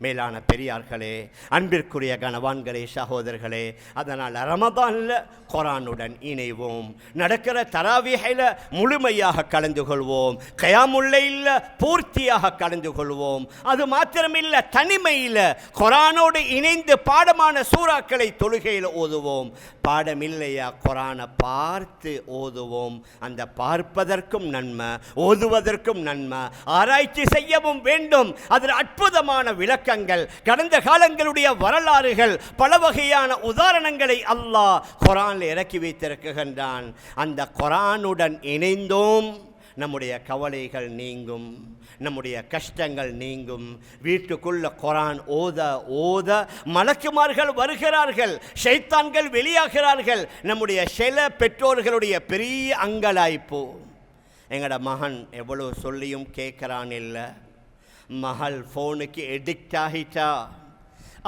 மேலான பெரியார்களே, அன்பிற்குரிய கணவான்களே, சகோதரர்களே, அதனால் ரமதானில் குரானுடன் இணைவோம். நடக்கிற தராவீஹில் முழுமையாக கலந்து கொள்வோம். கயாமுல்லையில் பூர்த்தியாக கலந்து கொள்வோம். அது மாத்திரமில்லை, தனிமையில் குரானோடு இணைந்து பாடமான சூறாக்களை தொழுகையில் ஓதுவோம். பாடமில்லையா, குரானை பார்த்து ஓதுவோம். அந்த பார்ப்பதற்கும் நன்மை, ஓதுவதற்கும் நன்மை. ஆராய்ச்சி செய்யவும் வேண்டும். அதில் அற்புதமான விளக்கங்கள், கடந்த காலங்களுடைய வரலாறுகள், பல வகையான உதாரணங்களை அல்லாஹ் குர்ஆனில் இறக்கி வைத்திருக்கின்றான். அந்த குர்ஆனுடன் இணைந்தோம், நம்முடைய கவலைகள் நீங்கும், நம்முடைய கஷ்டங்கள் நீங்கும். வீட்டுக்குள்ள குர்ஆன் ஓத ஓத மலக்குமார்கள் வருகிறார்கள், ஷைத்தான்கள் வெளியாகிறார்கள். நம்முடைய சில பெற்றோர்களுடைய பெரிய அங்கலாய்ப்பு, எங்களோட மகன் எவ்வளோ சொல்லியும் கேட்குறான் இல்லை, மகள் ஃபோனுக்கு எடிக்ட் ஆகிட்டா,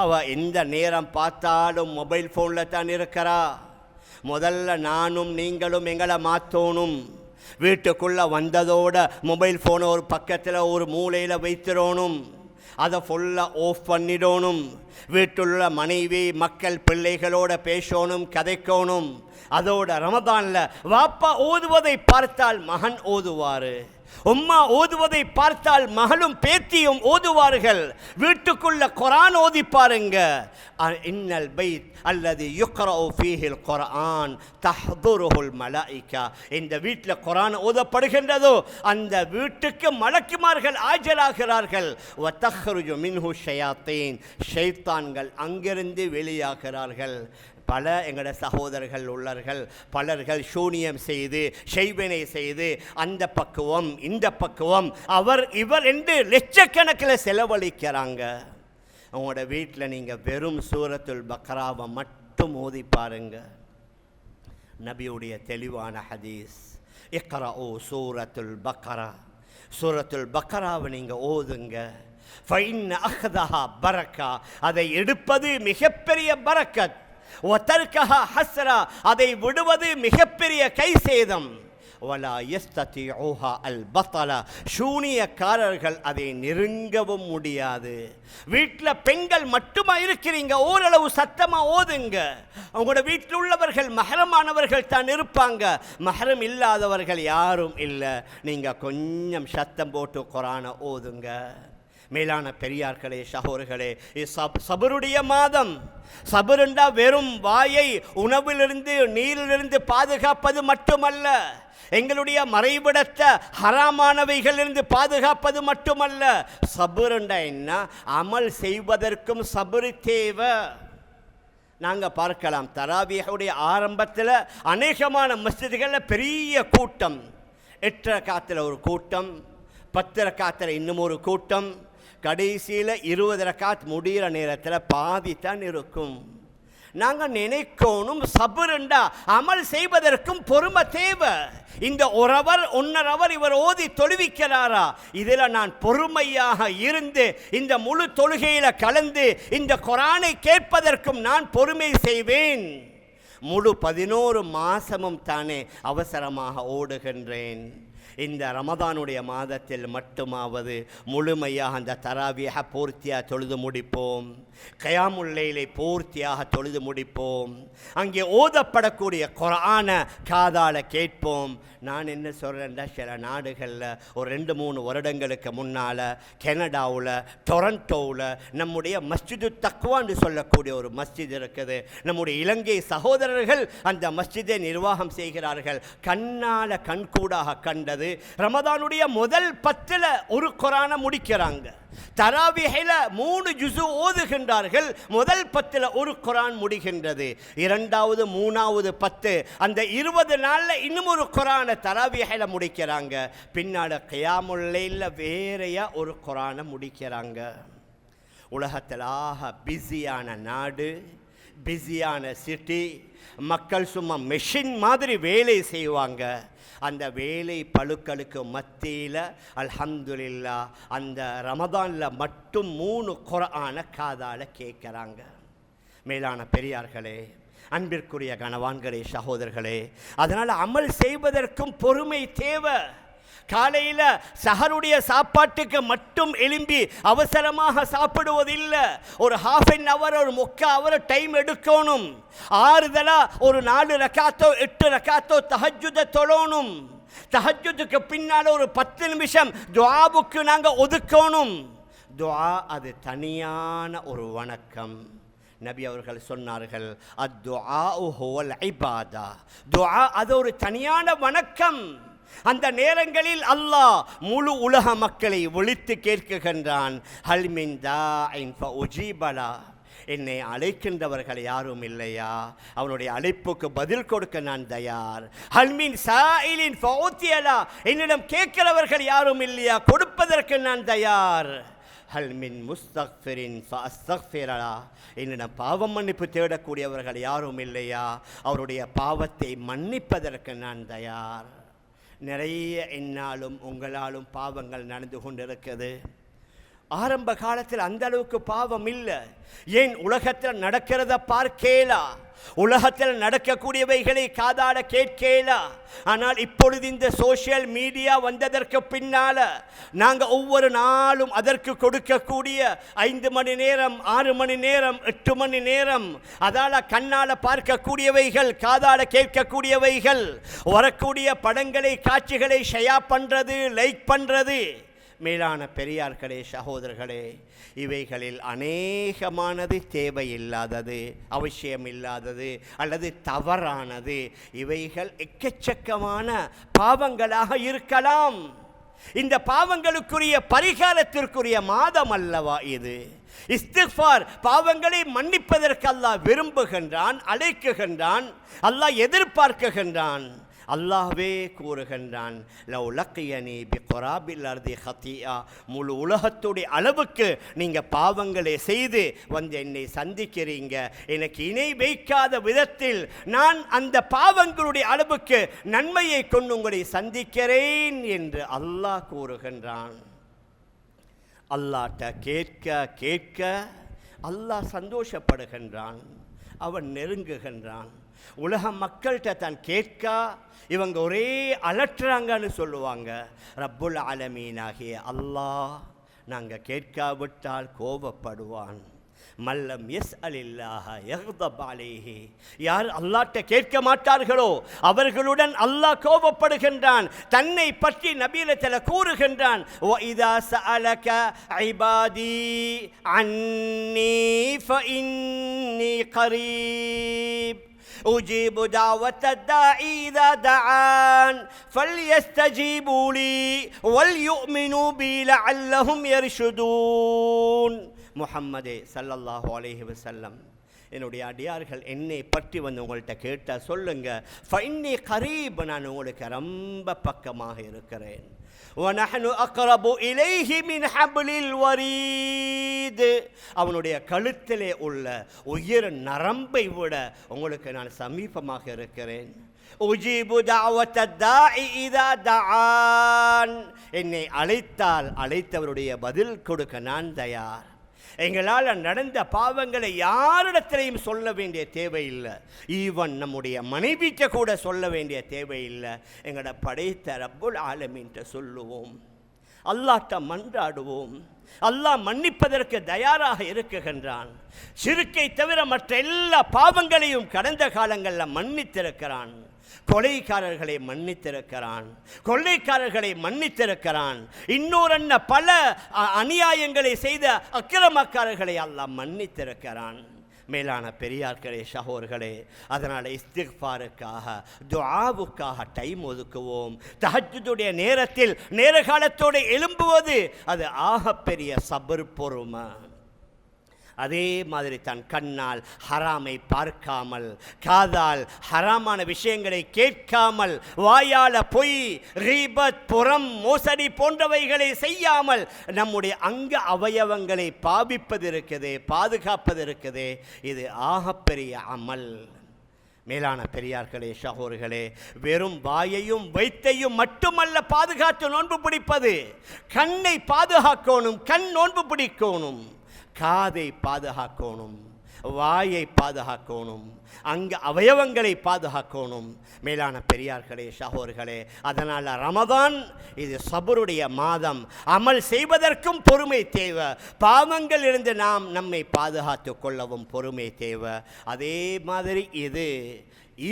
அவள் எந்த நேரம் பார்த்தாலும் மொபைல் ஃபோனில் தான் இருக்கிறா. முதல்ல நானும் நீங்களும் எங்களை மாற்றணும். வீட்டுக்குள்ளே வந்ததோட மொபைல் ஃபோனை ஒரு பக்கத்தில் ஒரு மூலையில் வைத்திடணும், அதை ஃபுல்லாக ஆஃப் பண்ணிடணும். வீட்டுள்ள மனைவி மக்கள் பிள்ளைகளோட பேசணும், கதைக்கணும். அதோட ரமதானில் வாப்பா ஓதுவதை பார்த்தால் மகன் ஓதுவார், உம்மா ஓதுவதை பார்த்தால் மகளும் பேத்தியும் ஓதுவார்கள். வீட்டுக்குள்ள குர்ஆன் ஓதி பாருங்க. இன்னல் பைத் அல்லது யுக்ரஉ ஃபீஹில் குர்ஆன் தஹ்துருஹுல் மலாயிகா. இந்த வீட்டில் குர்ஆன் ஓதப்படுகின்றதோ அந்த வீட்டுக்கு மலக்குமார்கள் ஆஜராகிறார்கள். வ தஹ்ருஜு மின்ஹு ஷயாத்தீன், ஷைத்தான்கள் அங்கிருந்து வெளியாகிறார்கள். பல எங்களோட சகோதரர்கள் உள்ளார்கள், பலர்கள் சூனியம் செய்து செய்வினை செய்து அந்த பக்குவம் இந்த பக்குவம் அவர் இவர் என்று லட்சக்கணக்கில் செலவழிக்கிறாங்க. உங்களோட வீட்டில் நீங்கள் வெறும் சூரத்துல் பக்ராவை மட்டும் ஓதி பாருங்க. நபியுடைய தெளிவான ஹதீஸ், இக்ரஉ சூரத்துல் பக்ரா, சூரத்துல் பக்ராவை நீங்கள் ஓதுங்க. ஃபைன் அஹ்தஹா பரக்கா, அதை எடுப்பது மிகப்பெரிய பரக்கத். வதர்கஹா ஹஸ்ரா, அதை விடுவது மிகப்பெரிய கை சேதம். வலா யஸ்ததிஉஹா அல் பத்தலா, சூனியக்காரர்கள் அதை நெருங்கவும் முடியாது. வீட்டில் பெண்கள் மட்டுமா இருக்கிறீங்க, ஓரளவு சத்தமாக ஓதுங்க. அவங்களோட வீட்டில் உள்ளவர்கள் மஹரமானவர்கள் தான் இருப்பாங்க, மஹரம் இல்லாதவர்கள் யாரும் இல்லை. நீங்கள் கொஞ்சம் சத்தம் போட்டு குர்ஆனை ஓதுங்க. மேலான பெரியார்களே, சகோதரர்களே, சபருடைய மாதம். சபருண்டா வெறும் வாயை உணவிலிருந்து நீரிலிருந்து பாதுகாப்பது மட்டுமல்ல, எங்களுடைய மறைவிடத்தை ஹராமானவைகளிலிருந்து பாதுகாப்பது மட்டுமல்ல. சபருண்டா என்ன? அமல் செய்வதற்கும் சபரு தேவை. நாங்கள் பார்க்கலாம், தராவியுடைய ஆரம்பத்தில் அநேகமான மஸ்ஜிதுகளில் பெரிய கூட்டம், 8 ரக்காத்தில் ஒரு கூட்டம், 10 ரக்காத்தில் இன்னும் ஒரு கூட்டம், கடைசியில் 20 ரக்காத் முடிகிற நேரத்தில் பாதி தான் இருக்கும். நாங்கள் நினைக்கணும், சபருண்டா அமல் செய்வதற்கும் பொறுமை தேவை. இந்த ஒரு அவர் 1.5 அவர் இவர் ஓதி தொழுவிக்கிறாரா, இதில் நான் பொறுமையாக இருந்து இந்த முழு தொழுகையில் கலந்து இந்த குர்ஆனை கேட்பதற்கும் நான் பொறுமை செய்வேன். முழு 11 மாதமும் தானே அவசரமாக ஓடுகின்றேன். இந்த ரமதானுடைய மாதத்தில் மட்டுமாவது முழுமையாக அந்த தராவியாக பூர்த்தியாக தொழுது முடிப்போம். கயாமுல் லைலை பூர்த்தியாக தொழுது முடிப்போம். அங்கே ஓதப்படக்கூடிய குர்ஆனை காதால கேட்போம். நான் என்ன சொல்கிறேன்டா, சில நாடுகளில் ஒரு 2-3 வருடங்களுக்கு முன்னால் கனடாவில் டொரண்டோவில் நம்முடைய மஸ்ஜிது தக்வான்னு சொல்லக்கூடிய ஒரு மஸ்ஜித் இருக்குது. நம்முடைய இலங்கை சகோதரர்கள் அந்த மஸ்ஜிதை நிர்வாகம் செய்கிறார்கள். கண்ணால் கண்கூடாக கண்டது, ரமதானுடைய முதல் 10 ஒரு குர்ஆனை முடிக்கிறாங்க. தராவிஹில 3 ஜுஸு ஓதுகின்றார்கள். முதல் 10 ஒரு குர்ஆன் முடிகின்றது. 2வது 3வது 10 அந்த 20 நாளில் இன்னும் ஒரு குர்ஆனை தராவிஹில முடிக்கிறாங்க. பின்னால் கியாமுல் லைல்ல வேறையா ஒரு குர்ஆனை முடிக்கிறாங்க. உலகத்தில் பிஸியான நாடு, பிஸியான சிட்டி, மக்கள் சும்மா மெஷின் மாதிரி வேலை செய்வாங்க. அந்த வேலை பளுக்களுக்கு மத்தியில் அல்ஹம்துலில்லாஹ் அந்த ரமதானில் மட்டும் 3 குர்ஆனை காதால் கேட்குறாங்க. மேலான பெரியார்களே, அன்பிற்குரிய கணவான்களே, சகோதரர்களே, அதனால் அமல் செய்வதற்கும் பொறுமை தேவை. காலையில் சஹருடைய சாப்பாட்டுக்கு மட்டும் எழும்பி அவசரமாக சாப்பிடுவதில்லை. ஒரு ½ an hour ஒரு 3/4 hour டைம் எடுக்கணும். ஆறுதலாக ஒரு 4 ரக்காத்தோ 8 ரக்காத்தோ தஹஜ்ஜுதை தொழணும். தஹஜ்ஜுதுக்கு பின்னால் ஒரு 10 நிமிஷம் துஆவுக்கு நாங்கள் ஒதுக்கணும். துஆ அது தனியான ஒரு வணக்கம். நபி அவர்கள் சொன்னார்கள், அத்துஆஉ ஹுவல் இபாதா. துஆ அது ஒரு தனியான வணக்கம். அந்த நேரங்களில் அல்லாஹ் முழு உலக மக்களை ஒழித்து கேட்குகின்றான், ஹல் மின் தாஇன் ஃபஉஜீபலா. என்னை அழைக்கின்றவர்கள் யாரும் இல்லையா? அவனுடைய அழைப்புக்கு பதில் கொடுக்க நான் தயார். ஹல் மின் சாயிலின் ஃபஉத்தியலா. என்னிடம் கேட்கிறவர்கள் யாரும் இல்லையா? கொடுப்பதற்கு நான் தயார். ஹல் மின் முஸ்தக்ஃபிரின் ஃபஅஸ்தக்ஃபிரலா. என்னிடம் பாவம் மன்னிப்பு தேடக்கூடியவர்கள் யாரும் இல்லையா? அவருடைய பாவத்தை மன்னிப்பதற்கு நான் தயார். நிறைய என்னாலும் உங்களாலும் பாவங்கள் நடந்து கொண்டிருக்குது. ஆரம்ப காலத்தில் அந்த அளவுக்கு பாவம் இல்லை. ஏன்? உலகத்தில் நடக்கிறத பார்க்கேலா, உலகத்தில் நடக்கக்கூடியவைகளை காதாட கேட்கேலா. ஆனால் இப்பொழுது இந்த சோஷியல் மீடியா வந்ததற்கு பின்னால் நாங்கள் ஒவ்வொரு நாளும் அதற்கு கொடுக்கக்கூடிய 5 மணி நேரம், 6 மணி நேரம், 8 மணி நேரம், அதால் கண்ணால் பார்க்கக்கூடியவைகள், காதால் கேட்கக்கூடியவைகள், வரக்கூடிய படங்களை, காட்சிகளை ஷேர் பண்ணுறது, லைக் பண்ணுறது. மேலான பெரியார்களே, சகோதரர்களே, இவைகளில் அநேகமானது தேவையில்லாதது, அவசியமில்லாதது அல்லது தவறானது. இவைகள் எக்கச்சக்கமான பாவங்களாக இருக்கலாம். இந்த பாவங்களுக்குரிய பரிகாரத்திற்குரிய மாதம் அல்லவா இது? இஸ்திக்ஃபார், பாவங்களை மன்னிப்பதற்கு அல்லாஹ் விரும்புகின்றான், அழைக்குகின்றான், அல்லாஹ் எதிர்பார்க்குகின்றான். அல்லாஹ்வே கூறுகின்றான், லவ் லக்கியனி பிகுராபில் அர்தி ஹத்தியா. முழு உலகத்துடைய அளவுக்கு நீங்கள் பாவங்களை செய்து வந்து என்னை சந்திக்கிறீங்க, எனக்கு இணை வைக்காத விதத்தில் நான் அந்த பாவங்களுடைய அளவுக்கு நன்மையை கொண்டு உங்களை சந்திக்கிறேன் என்று அல்லாஹ் கூறுகின்றான். அல்லாஹ்ட்ட கேட்க கேட்க அல்லாஹ் சந்தோஷப்படுகின்றான், அவன் நெருங்குகின்றான். உலக மக்கள்கிட்ட தான் கேட்க இவங்க ஒரே அலற்றுறாங்கன்னு சொல்லுவாங்க. ரப்புல் ஆலமீனாகிய அல்லாஹ் நாங்கள் கேட்காவிட்டால் கோபப்படுவான். மல்லம் எஸ் அலில்லாஹ யக்தப் அலைஹி, யார் அல்லாஹ்ட்ட கேட்க மாட்டார்களோ அவர்களுடன் அல்லாஹ் கோபப்படுகின்றான். தன்னை பற்றி நபியிடத்தில் கூறுகின்றான், வஇதா சஅலக இபாதி அன்னி ஃபஇன்னி கரீப் أجيب دعوة الداعي إذا دعان فليستجيبوا لي وليؤمنوا بي لعلهم يرشدون. முஹம்மதே ஸல்லல்லாஹு அலைஹி வஸல்லம், என்னுடைய அடியார்கள் என்னை பற்றி வந்து உங்கள்கிட்ட கேட்டால் சொல்லுங்க, ஃபஇன்னி கரீப், நான் உங்களுக்கு ரொம்ப பக்கமாக இருக்கிறேன். وَنَحْنُ أَقْرَبُ إِلَيْهِ مِنْ حَبْلِ الْوَرِيدِ, அவனுடைய கழுத்திலே உள்ள உயிர் நரம்பை விட உங்களுக்கு நான் சமீபமாக இருக்கிறேன். உஜீபு தஅவத தாஇ இதா தஆன், என்னை அழைத்தால் அழைத்தவருடைய பதில் கொடுக்க நான் தயார். எங்களால் நடந்த பாவங்களை யாரிடத்திலையும் சொல்ல வேண்டிய தேவையில்லை, ஈவன் நம்முடைய மனைவிக்கு கூட சொல்ல வேண்டிய தேவையில்லை. எங்களோட படைத்த ரப்புல் ஆலமீன்ட்ட சொல்லுவோம், அல்லாஹ்ட்ட மன்றாடுவோம். அல்லாஹ் மன்னிப்பதற்கு தயாராக இருக்குகின்றான். ஷிர்க்கை தவிர மற்ற எல்லா பாவங்களையும் கடந்த காலங்களில் மன்னித்திருக்கிறான். கொலைக்காரர்களை மன்னித்திருக்கிறான், கொள்ளைக்காரர்களை மன்னித்திருக்கிறான். இன்னொரு பல அநியாயங்களை செய்த அக்கிரமக்காரர்களை அல்லாஹ் மன்னித்திருக்கிறான். மேலான பெரியார்களே, சகோதரர்களே, அதனால் இஸ்திக்ஃபாருக்காக துஆவுக்காக டைம் ஒதுக்குவோம். தஹஜ்ஜுடைய நேரத்தில் நேர காலத்தோடு எழும்புவது அது ஆகப்பெரிய சபர் பொறுமை. அதே மாதிரி தன் கண்ணால் ஹராமை பார்க்காமல், காதால் ஹராமான விஷயங்களை கேட்காமல், வாயால பொய், ரீபத், புறம், மோசடி போன்றவைகளை செய்யாமல் நம்முடைய அங்க அவயவங்களை பாவிப்பது இருக்குதே, பாதுகாப்பது இருக்குதே, இது ஆகப்பெரிய அமல். மேலான பெரியார்களே, சகோதரர்களே, வெறும் வாயையும் வயிற்றையும் மட்டுமல்ல பாதுகாத்து நோன்பு பிடிப்பது, கண்ணை பாதுகாக்கணும், கண் நோன்பு பிடிக்கணும், காதை பாதுகாக்கணும், வாயை பாதுகாக்கணும், அங்க அவயவங்களை பாதுகாக்கணும். மேலான பெரியார்களே, சகோதரர்களே, அதனால் ரமதான் இது சபருடைய மாதம். அமல் செய்வதற்கும் பொறுமை தேவை, பாவங்கள் இருந்து நாம் நம்மை பாதுகாத்து கொள்ளவும் பொறுமை தேவை. அதே மாதிரி இது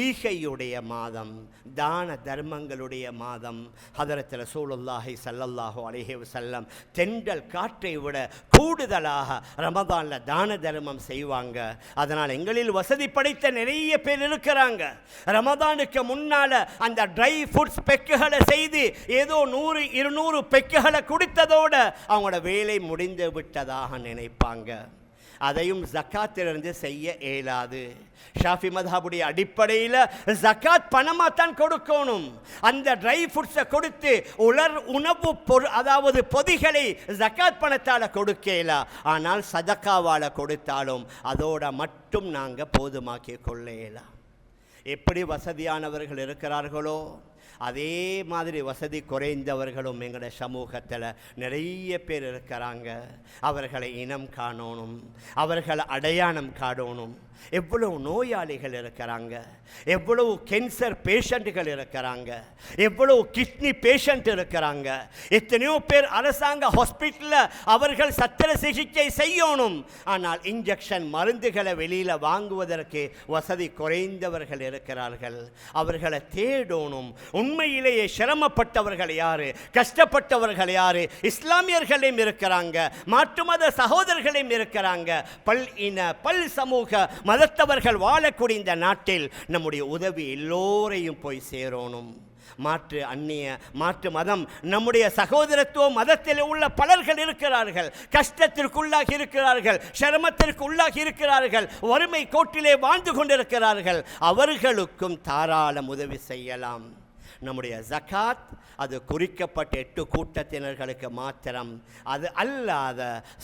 ஈகையுடைய மாதம், தான தர்மங்களுடைய மாதம். ஹதரத் ரசூலுல்லாஹி ஸல்லல்லாஹு அலைஹி வஸல்லம் தென்றல் காற்றை விட கூடுதலாக ரமதானில் தான தர்மம் செய்வாங்க. அதனால் எங்களில் வசதி படைத்த நிறைய பேர் இருக்கிறாங்க. ரமதானுக்கு முன்னால் அந்த ட்ரை ஃபுட்ஸ் பெக்குகளை செய்து ஏதோ 100-200 பெக்குகளை குடித்ததோடு அவங்களோட வேலை முடிந்து விட்டதாக நினைப்பாங்க. அதையும் ஜக்காத்திலிருந்து செய்ய இயலாது. ஷாஃபி மத்ஹபுடைய அடிப்படையில் ஜக்காத் பணமாக தான் கொடுக்கணும். அந்த ட்ரை ஃப்ரூட்ஸை கொடுத்து உணவு அதாவது பொதிகளை ஜக்காத் பணத்தால் கொடுக்கல, ஆனால் சதக்காவால் கொடுத்தாலும் அதோட மட்டும் நாங்கள் போதுமாக்கி கொள்ளலாம். எப்படி வசதியானவர்கள் இருக்கிறார்களோ அதே மாதிரி வசதி குறைந்தவர்களும் எங்களோட சமூகத்தில் நிறைய பேர் இருக்கிறாங்க. அவர்களை இனம் காணணும், அவர்களை அடையாளம் காணணும். எவ்வளவு நோயாளிகள் இருக்கிறாங்க, எவ்வளவு கேன்சர் பேஷண்ட்டுகள் இருக்கிறாங்க, எவ்வளவு கிட்னி பேஷண்ட் இருக்கிறாங்க. எத்தனையோ பேர் அரசாங்க ஹாஸ்பிட்டலில் அவர்கள் சத்திர சிகிச்சை செய்யணும், ஆனால் இன்ஜெக்ஷன் மருந்துகளை வெளியில் வாங்குவதற்கு வசதி குறைந்தவர்கள் இருக்கிறார்கள். அவர்களை தேடணும். உண்மையிலேயே சிரமப்பட்டவர்கள் யாரு, கஷ்டப்பட்டவர்கள் யாரு? இஸ்லாமியர்களையும் இருக்கிறாங்க, மாற்று மத சகோதரர்களையும் இருக்கிறாங்க. பல் இன பல் சமூக மதத்தவர்கள் வாழக்கூடிய இந்த நாட்டில் நம்முடைய உதவி எல்லோரையும் போய் சேரணும். மாற்று மதம் நம்முடைய சகோதரத்துவ மதத்தில் உள்ள பலர்கள் இருக்கிறார்கள், கஷ்டத்திற்குள்ளாகி இருக்கிறார்கள், சிரமத்திற்கு உள்ளாகி இருக்கிறார்கள், வறுமை கோட்டிலே வாழ்ந்து கொண்டிருக்கிறார்கள். அவர்களுக்கும் தாராளம் உதவி செய்யலாம். நம்முடைய ஜகாத் அது குறிக்கப்பட்ட 8 கூட்டத்தினர்களுக்கு மாத்திரம். அது அல்லாத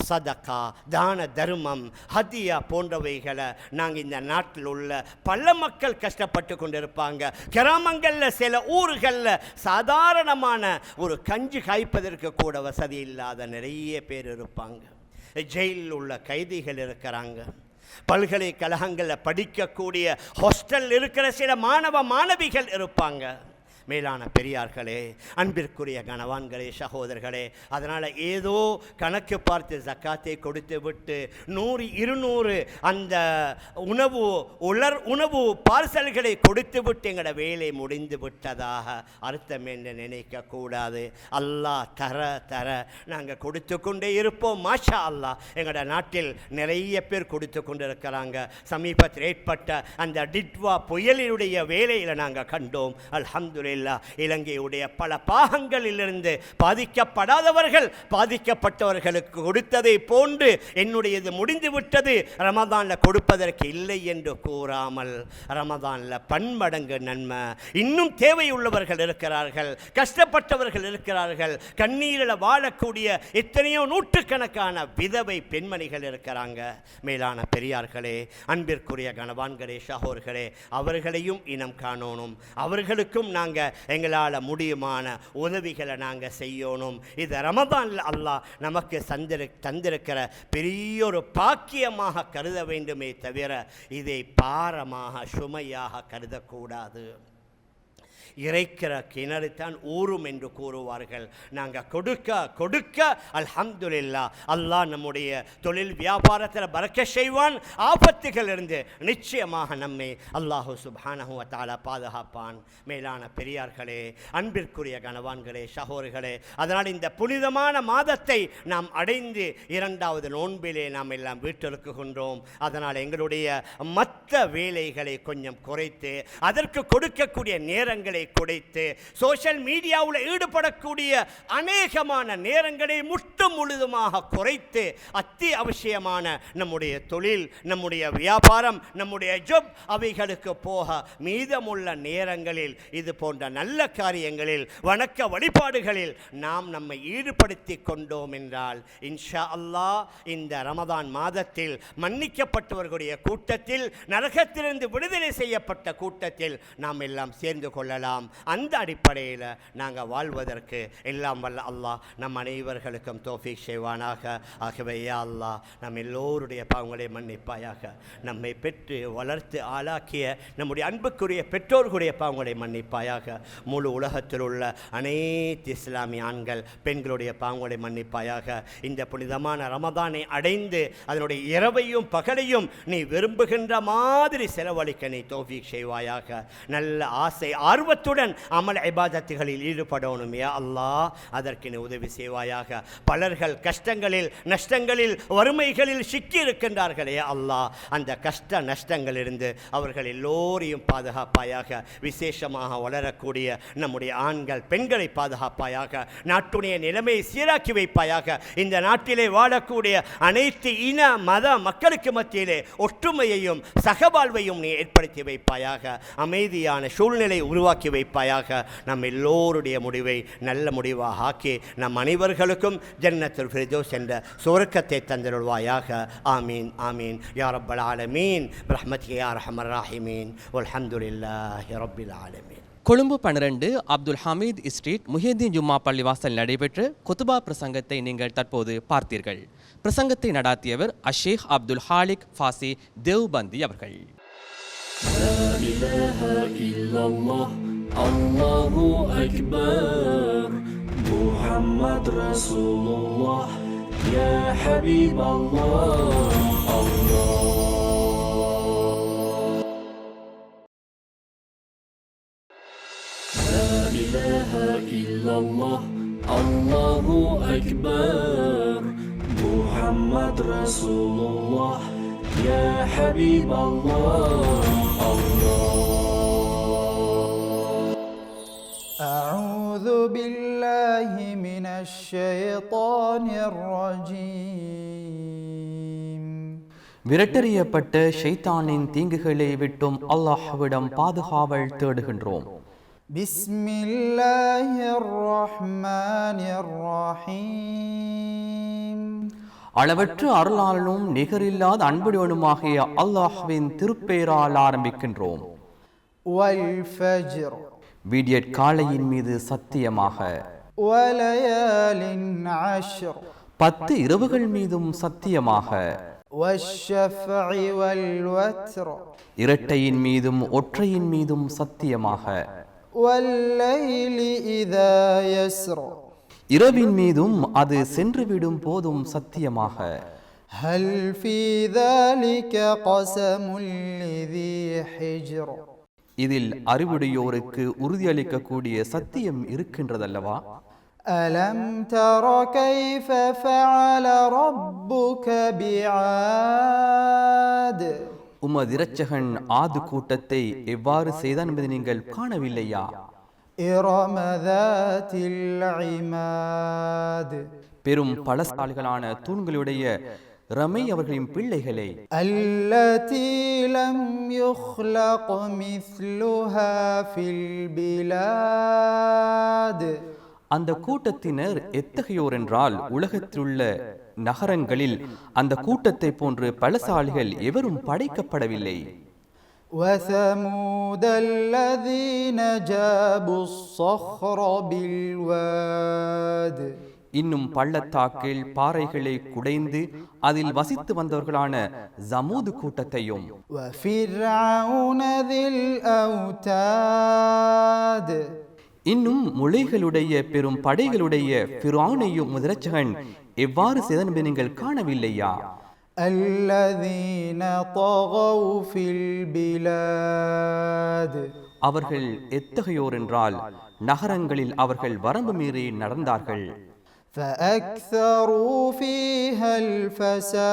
சதகா, தான தர்மம், ஹதியா போன்றவைகளை நாங்கள் இந்த நாட்டில் உள்ள பல மக்கள் கஷ்டப்பட்டு கொண்டிருப்பாங்க. கிராமங்களில் சில ஊர்களில் சாதாரணமான ஒரு கஞ்சி காய்ப்பதற்கு கூட வசதி இல்லாத நிறைய பேர் இருப்பாங்க. ஜெயிலில் உள்ள கைதிகள் இருக்கிறாங்க, பல்கலைக்கழகங்களில் படிக்கக்கூடிய ஹாஸ்டல் இருக்கிற சில மாணவிகள் இருப்பாங்க. மேலான பெரியார்களே, அன்பிற்குரிய கணவான்களே, சகோதரர்களே, அதனால் ஏதோ கணக்கு பார்த்து ஜக்காத்தை கொடுத்து விட்டு 100 200 அந்த உணவு பார்சல்களை கொடுத்து விட்டு எங்களோட வேலை முடிந்து விட்டதாக அர்த்தம் என்று நினைக்க கூடாது. அல்லாஹ் தர நாங்கள் கொடுத்து கொண்டே இருப்போம். மாஷா அல்லாஹ், எங்களோட நாட்டில் நிறைய பேர் கொடுத்து கொண்டு இருக்கிறாங்க. சமீபத்தில் ஏற்பட்ட அந்த டிட்வா புயலினுடைய வேலையில் நாங்கள் கண்டோம். அல்ஹம்துலில்லாஹ், இலங்கையுடைய பல பாகங்களிலிருந்து பாதிக்கப்பட்டவர்களுக்கு கொடுத்ததை போன்று என்னுடையது முடிந்து விட்டது, ரமதானில் கொடுப்பதற்கு இல்லை என்று கூறாமல், ரமதானில் பன்மடங்கு நன்மை இன்னும் தேவையுள்ளவர்கள் இருக்கிறார்கள், கஷ்டப்பட்டவர்கள் இருக்கிறார்கள், கண்ணீரில் வாழக்கூடிய எத்தனையோ நூற்றுக்கணக்கான விதவை பெண்மணிகள் இருக்கிறாங்க. மேலான பெரியார்களே, அன்பிற்குரிய கணவான்களே, சகோதரர்களே, அவர்களையும் இனம் காணணும். அவர்களுக்கும் நாங்கள் எங்களால் முடியுமான உதவிகளை நாங்கள் செய்யணும். இது ரமதானில் அல்லாஹ் நமக்கு தந்திருக்கிற பெரியொரு பாக்கியமாக கருத வேண்டுமே தவிர இதை பாரமாக சுமையாக கருதக்கூடாது. இறைக்கிற கிணறு தான் ஊறும் என்று கூறுவார்கள். நாங்கள் கொடுக்க அல்ஹம்துலில்லாஹ், அல்லாஹ் நம்முடைய தொழில் வியாபாரத்தில் பரக்க செய்வான். ஆபத்துகளிலிருந்து நிச்சயமாக நம்மை அல்லாஹு சுப்ஹானஹு வ தஆலா பாதுகாப்பான். மேலான பெரியார்களே, அன்பிற்குரிய கணவான்களே, சகோதரர்களே, அதனால் இந்த புனிதமான மாதத்தை நாம் அடைந்து 2வது நோன்பிலே நாம் எல்லாம் வீட்டிற்குகின்றோம். அதனால் எங்களுடைய மற்ற வேலைகளை கொஞ்சம் குறைத்து அதற்கு கொடுக்கக்கூடிய நேரங்களை குறைத்து சோஷியல் மீடியாவில் ஈடுபடக்கூடிய அநேகமான நேரங்களை முழுதுமாக குறைத்து அத்தியாவசியமான நம்முடைய தொழில், நம்முடைய வியாபாரம், நம்முடைய ஜாப் அவைகளுக்கு போக மீதமுள்ள நேரங்களில் இது போன்ற நல்ல காரியங்களில், வணக்க வழிபாடுகளில் நாம் நம்மை ஈடுபடுத்தி கொண்டோம் என்றால் இன்ஷா அல்லாஹ் இந்த ரமதான் மாதத்தில் மன்னிக்கப்பட்டவர்களுடைய கூட்டத்தில், நரகத்திலிருந்து விடுதலை செய்யப்பட்ட கூட்டத்தில் நாம் எல்லாம் சேர்ந்து கொள்ளலாம். அந்த அடிப்படையில் நாங்கள் வாழ்வதற்கு எல்லாம் வல்ல அல்லாஹ் நம் அனைவர்களுக்கும் தௌஃபீக் செய்வானாக. ஆகவே யா அல்லாஹ், நம் எல்லோருடைய பாவங்களை மன்னிப்பாயாக. நம்மை பெற்று வளர்த்து ஆளாக்கிய நம்முடைய அன்புக்குரிய பெற்றோர்களுடைய பாவங்களை மன்னிப்பாயாக. முழு உலகத்தில் உள்ள அனைத்து இஸ்லாமிய ஆண்கள் பெண்களுடைய பாவங்களை மன்னிப்பாயாக. இந்த புனிதமான ரமதானை அடைந்து அதனுடைய இரவையும் பகலையும் நீ விரும்புகின்ற மாதிரி செலவழிக்க நீ தௌஃபீக் செய்வாயாக. நல்ல ஆசை ஆர்வத்துடன் அமல் இபாதத்துகளில் ஈடுபடணும் யா அல்லாஹ், அதற்கு நீ உதவி செய்வாயாக. பலர்கள் கஷ்டங்களில், நஷ்டங்களில், வறுமைகளில் சிக்கி இருக்கின்றார்களே அல்லாஹ், அந்த கஷ்ட நஷ்டங்களிலிருந்து அவர்கள் எல்லோரையும் பாதுகாப்பாயாக. விசேஷமாக வளரக்கூடிய நம்முடைய ஆண்கள் பெண்களை பாதுகாப்பாயாக. நாட்டுடைய நிலைமையை சீராக்கி வைப்பாயாக. இந்த நாட்டிலே வாழக்கூடிய அனைத்து இன மத மக்களுக்கு மத்தியிலே ஒற்றுமையையும் சகவாழ்வையும் நீ ஏற்படுத்தி வைப்பாயாக. அமைதியான சூழ்நிலை உருவாக்கி வைப்பாயாக. நம் எல்லோருடைய முடிவை நல்ல முடிவாக ஆக்கி நம் அனைவர்களுக்கும் ஜன்னத்துல் ஃபிர்தௌஸ் என்ற சுவர்க்கத்தை தந்தருள்வாயாக. ஆமீன் ஆமீன் யா ரப்பல் ஆலமீன் பிரஹ்மத்திக யா அர்ஹமர் ராஹிமீன் வல்ஹம்துலில்லாஹி ரப்பில் ஆலமீன். கொழும்பு 12 அப்துல் ஹமீத் ஸ்ட்ரீட் முஹியதீன் ஜும்மா பள்ளிவாசல் நடைபெற்ற குத்துபா பிரசங்கத்தை நீங்கள் தற்போது பார்த்தீர்கள். பிரசங்கத்தை நடாத்தியவர் அஷேக் அப்துல் ஹாலிக் ஃபாசி தேவ்பந்தி அவர்கள். لا إله إلا الله الله أكبر محمد رسول الله يا حبيب الله الله لا إله إلا الله الله أكبر محمد رسول الله يا حبيب الله أعوذ بالله من الشيطان الرجيم. விரட்டறியப்பட்ட ஷைத்தானின் தீங்குகளை விட்டும் அல்லாஹ்விடம் பாதுகாவல் தேடுகின்றோம். பிஸ்மில்லாஹிர் ரஹ்மானிர் ரஹீம். அளவற்ற அருளாளனும் நிகரில்லாத அன்புடனுமாகிய அல்லாஹ்வின் திருப்பெயரால் ஆரம்பிக்கின்றோம். வல் ஃபஜ்ர். விடியற் காலையின் மீது சத்தியமாக. வலயாலின் அஷ்ர். 10 இரவுகள் மீதும் சத்தியமாக. வஷ்ஷஃபஇ வல் வத்ர். இரட்டையின் மீதும் ஒற்றையின் மீதும் சத்தியமாக. والليل إذا يسر இரவின் மீதும் அது சென்றுவிடும் போதும் சத்தியமாக. هل في ذلك قسم لذي حجر இதில் அறிவுடையோருக்கு உறுதியளிக்கக்கூடிய சத்தியம் இருக்கின்றதல்லவா? ألم تر كيف فعل ربك بعاد உமது இரட்சகன் ஆது கூட்டத்தை எவ்வாறு செய்தான் என்பதை நீங்கள் காணவில்லையா? إرم ذات العماد பெரும் பலசாலிகளான தூண்களுடைய ரமை அவர்களின் பிள்ளைகளை. التي لم يخلق مثلها في البلاد அந்த கூட்டத்தினர் எத்தகையோர் என்றால் உலகத்திலுள்ள நகரங்களில் அந்த கூட்டத்தை போன்று பலசாலிகள் எவரும் படைக்கப்படவில்லை. وثمود الذين جابوا الصخر بالواد இன்னும் பள்ளத்தாக்கில் பாறைகளை குடைந்து அதில் வசித்து வந்தவர்களான ஜமூது கூட்டத்தையும். وفرعون ذي الأوتاد இன்னும் முளைகளுடைய பெரும் படைகளுடைய ஃபிரௌனையும் முதலச்சகன் எவ்வாறு செய்தான் என்பதை நீங்கள் காணவில்லையா? الذين طغوا في البلاد அவர்கள் எத்தகையோர் என்றால் நகரங்களில் அவர்கள் வரம்பு மீறி நடந்தார்கள். فأكثروا فيها الفساد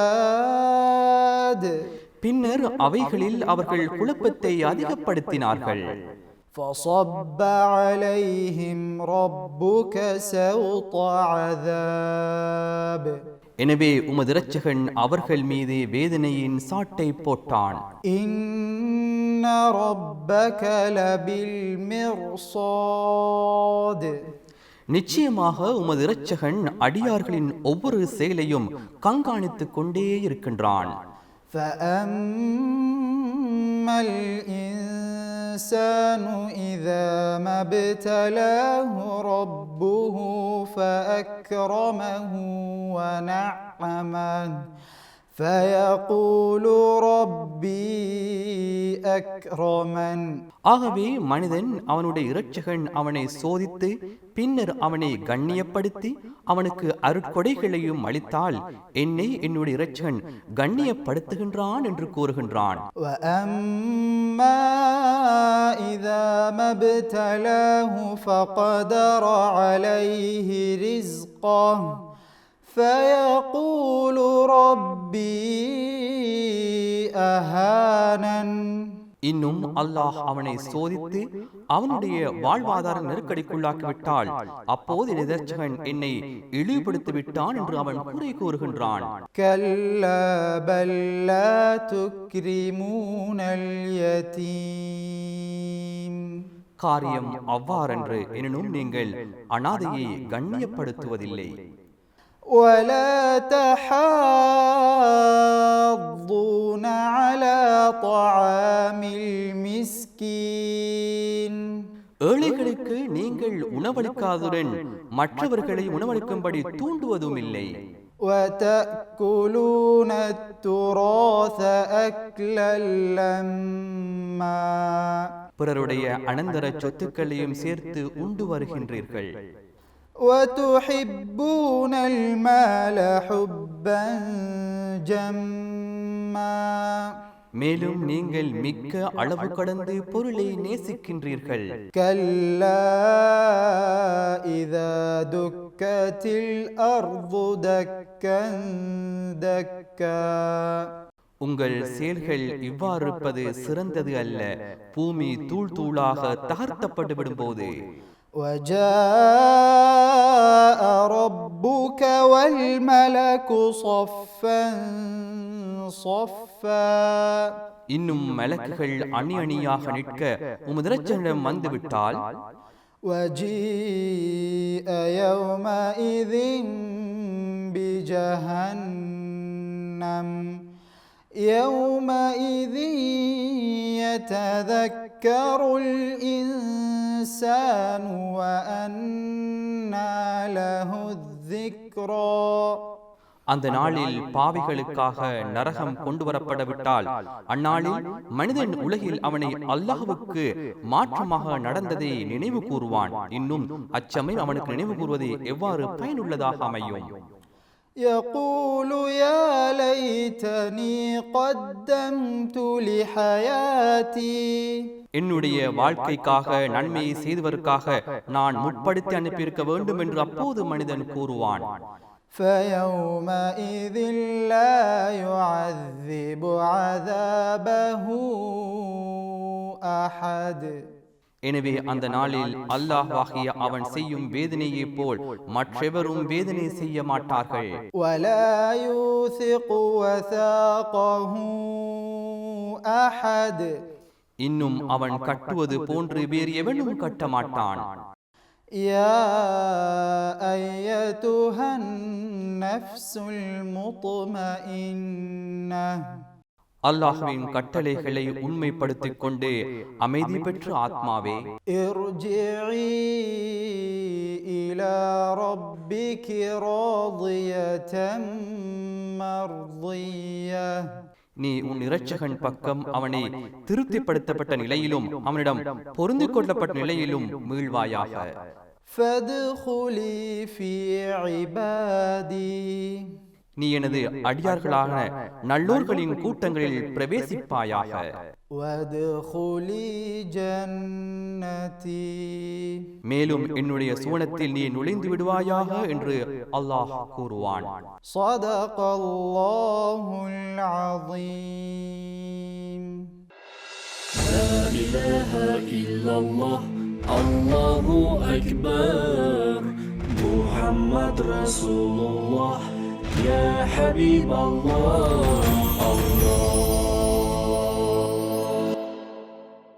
பின்னர் அவைகளில் அவர்கள் குழப்பத்தை அதிகப்படுத்தினார்கள். فصب عليهم ربك سوط عذاب எனவே உமது இரட்சகன் அவர்கள் மீது வேதனையின் சாட்டை போட்டான். إن ربك لبالمرصاد நிச்சயமாக உமது இரட்சகன் அடியார்களின் ஒவ்வொரு செயலையும் கண்காணித்துக் கொண்டே இருக்கின்றான். فأما الإنسان إذا ما ابتلاه ربه فأكرمه ونعمه فيقول ربي أكرمن ஆகவே மனிதன் அவனுடைய இரட்சகன் அவனை சோதித்து பின்னர் அவனை கண்ணியப்படுத்தி அவனுக்கு அருட்கொடைகளையும் அளித்தால் என்னை என்னுடைய இரட்சகன் கண்ணியப்படுத்துகின்றான் என்று கூறுகின்றான். وأما إذا ما ابتلاه فقدر عليه رزقه فيقول ربي أهانن இன்னும் அல்லாஹ் அவனை சோதித்து அவனுடைய வாழ்வாதார நெருக்கடிக்குள்ளாக்கிவிட்டால் அப்போது என் இரட்சகன் என்னை இழிவுபடுத்தி விட்டான் என்று அவன் குறை கூறுகின்றான். كلا بل لا تكرمون اليتيم காரியம் அவ்வாறன்று எனினும் நீங்கள் அனாதையை கண்ணியப்படுத்துவதில்லை. ولا تحاضون على طعام المسكين ஏழைகளுக்கு நீங்கள் உணவளிக்காதுடன் மற்றவர்களை உணவளிக்கும்படி தூண்டுவதும் இல்லை. وتأكلون التراث أكلا لما பிறருடைய அனந்தர சொத்துக்களையும் சேர்த்து உண்டு வருகின்றீர்கள். وتحبون المال حبا جما மேலும் நீங்கள் மிக்க அளவு கடந்து பொருளை நேசிக்கின்றீர்கள். كلا إذا دكت الأرض دكا دكا உங்கள் செயல்கள் இவ்வாறு இருப்பது சிறந்தது அல்ல, பூமி தூள் தூளாக தகர்த்தப்பட்டு விடும்போது. وجاء ربك والملك صفا صفا இன்னும் மலக்குகள் அணி அணியாக நிற்க உமது இரட்சகனிடம் வந்துவிட்டால் وجيء يومئذ بجهنم يومئذ يتذكر الإنسان وأنى له الذكرى அந்த நாளில் பாவிகளுக்காக நரகம் கொண்டு வரப்படவிட்டால் அந்நாளில் மனிதன் உலகில் அவனை அல்லாஹ்வுக்கு மாற்றமாக நடந்ததை நினைவு கூறுவான். இன்னும் அச்சமயம் அவனுக்கு நினைவு கூறுவது எவ்வாறு பயனுள்ளதாக அமையும். يقول يا ليتني قدمت لحياتي என்னுடைய வாழ்க்கைக்காக நன்மையை செய்தவருக்காக நான் முற்படுத்தி அனுப்பியிருக்க வேண்டும் என்று அப்போது மனிதன் கூறுவான். فيومئذ لا يعذب عذابه أحد எனவே அந்த நாளில் அல்லாஹ்வாகிய அவன் செய்யும் வேதனையை போல் மற்றெவரும் வேதனை செய்ய மாட்டார்கள். ولا يوثق وثاقه أحد இன்னும் அவன் கட்டுவது போன்று வேறு எவனும் கட்ட மாட்டான். يا أيتها النفس المطمئنة அல்லாஹ்வின் கட்டளைகளை உண்மைப்படுத்திக் கொண்டு அமைதி பெற்ற ஆத்மாவே, ارجعي إلى ربك راضية مرضية நீ உன் இரட்சகன் பக்கம் அவனை திருப்திப்படுத்தப்பட்ட நிலையிலும் அவனிடம் பொருந்திக் கொள்ளப்பட்ட நிலையிலும் மீள்வாயாக. فادخلي في عبادي நீ எனது அடியார்களான நல்லோர்களின் கூட்டங்களில் பிரவேசிப்பாயாக. وادخلي جنتي மேலும் என்னுடைய சுவனத்தில் நீ நுழைந்து விடுவாயாக என்று அல்லாஹ் கூறுவான். صدق الله العظيم. لا إله إلا الله الله أكبر محمد رسول الله يا حبيب الله الله